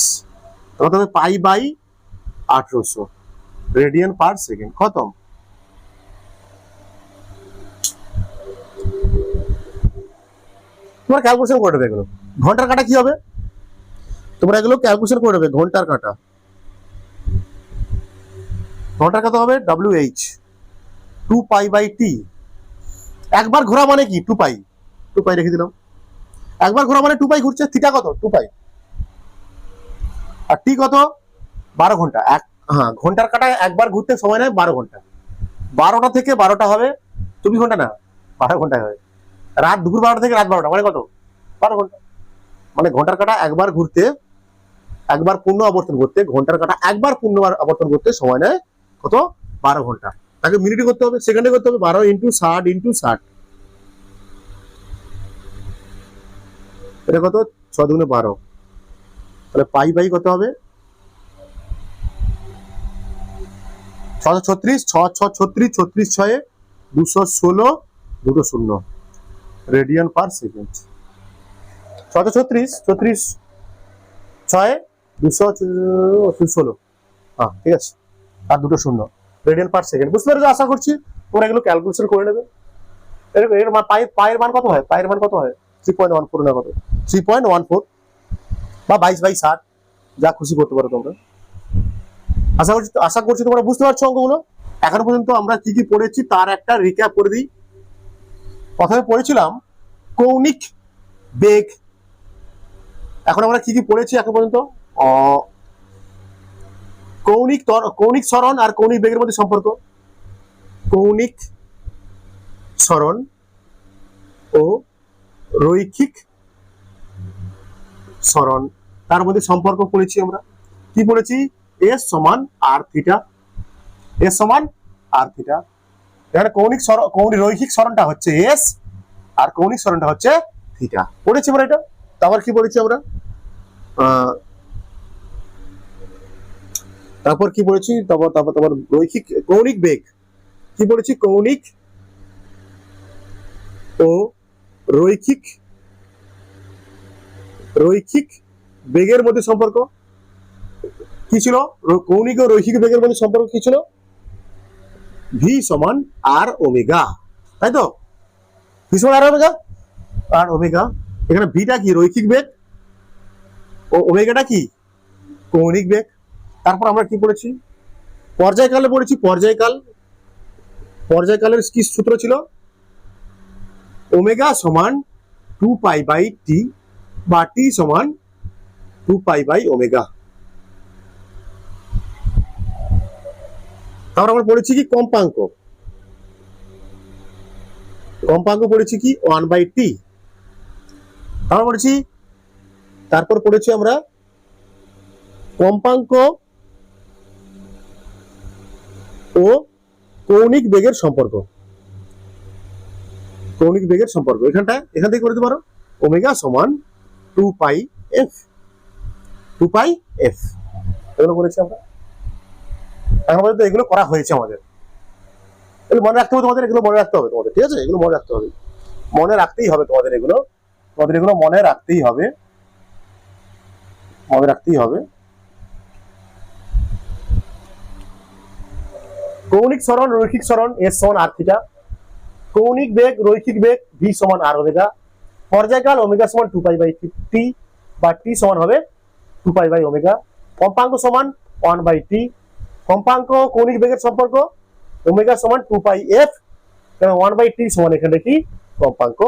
তবে π/1800 রেডিয়ান পার সেকেন্ড। খতম। তোমরা ক্যালকুলেশন করে দেবে এগুলো। ঘন্টার কাঁটা কি হবে? তোমরা এগুলো ক্যালকুলেশন করে দেবে। ঘন্টার কাঁটা কত হবে? WH 2π/t। একবার ঘোরা মানে কি 2π রেখে দিলাম। একবার ঘোরা মানে 2π ঘুরছে। থিটা কত? 2π। আর টি কত? 12 ঘন্টা। হ্যাঁ, ঘন্টার কাঁটা একবার ঘুরতে সময় নেয় 12 ঘন্টা। 12টা থেকে 12টা হবে 24 ঘন্টা না, 12 ঘন্টা হবে। রাত দুপুর 12টা থেকে রাত 12টা মানে কত? 12 ঘন্টা। মানে ঘন্টার কাঁটা একবার ঘুরতে, একবার পূর্ণ আবর্তন করতে, ঘন্টার কাঁটা একবার পূর্ণ আবর্তন করতে সময় নেয় কত? 12 ঘন্টা। তাকে মিনিটে করতে হবে, সেকেন্ডে করতে হবে। 12 × 60 × 60, এটা কত? 6 × 12। তাহলে π/, কত হবে? 636, 6 36, 6 216, 2 রেডিয়ান পার সেকেন্ড। 636, 6 216, হ্যাঁ ঠিক আছে, আর দুটো শূন্য, রেডিয়ান পার সেকেন্ড। বুঝতে পেরেছো? আশা করছি তোমরা এগুলো ক্যালকুলেশন করে নেবে। এর পায়ের মান কত হয়? পায়ের মান কত হয়? 3.14 না কত? 3.14 বা 22/7, যা খুশি করতে পারো তোমরা। আশা করছি তোমরা বুঝতে পারছো অঙ্কগুলো। এখন পর্যন্ত আমরা কি কি পড়েছি তার একটা রিক্যাপ করে দিই। প্রথমে পড়েছিলাম কৌণিক বেগ। এখন আমরা কি কি পড়েছি এখন পর্যন্ত? কৌণিক সরণ আর কৌণিক বেগের মধ্যে সম্পর্ক, কৌণিক সরণ ও রৈখিক সরণ তার মধ্যে সম্পর্ক পড়েছি আমরা। কি পড়েছি? এস সমান আর থিটা, এস সমান আর থিটা। এখানে রৈখিক সরণটা হচ্ছে এস আর কৌণিক সরণটা হচ্ছে থিটা। পড়েছি আমরা এটা। তারপর কি পড়েছি আমরা? তারপর কি পড়েছি? তারপর কৌণিক বেগ কি পড়েছি? কৌণিক ও রৈখিক বেগের মধ্যে সম্পর্ক কি ছিল? কৌণিক ও রৈখিক বেগের মধ্যে সম্পর্ক কি ছিল? ভি সমান আর ওমেগা, তাই তো? ভি সমান আর ওমেগা। এখানে ভিটা কি? রৈখিক বেগ, ও ওমেগাটা কি? কৌণিক বেগ। তারপর আমরা কি পড়েছি? পর্যায়কালে পড়েছি। পর্যায়কালের কি সূত্র ছিল? ওমেগা সমান 2π/t বা টি সমান 2π/ওমেগা। তারপর আমরা পড়েছি কি? কম্পাঙ্ক পড়েছি কি? 1/t। তারপর পড়েছি আমরা কম্পাঙ্ক ও কৌণিক বেগের সম্পর্ক। এখান থেকে করতে পারো ওমেগা সমান 2πf। এগুলো করেছি আমরা। এখন পর্যন্ত এগুলো করা হয়েছে আমাদের। এগুলো মনে রাখতে হবে তোমাদের, ঠিক আছে? এগুলো মনে রাখতেই হবে তোমাদের এগুলো মনে রাখতেই হবে। কৌণিক সরণ, রৈখিক সরণ এস সমান আর থিটা, কৌণিক বেগ, রৈখিক বেগ ভি সমান আর ওমেগা, পর্যায়কাল ওমেগা সমান 2π/t বা টি সমান হবে 2π/ওমেগা, কম্পাঙ্ক সমান 1/t, কম্পাঙ্ক কৌণিক বেগের সম্পর্ক ওমেগা সমান 2πf, 1/t সমান এখানে কি? কম্পাঙ্ক।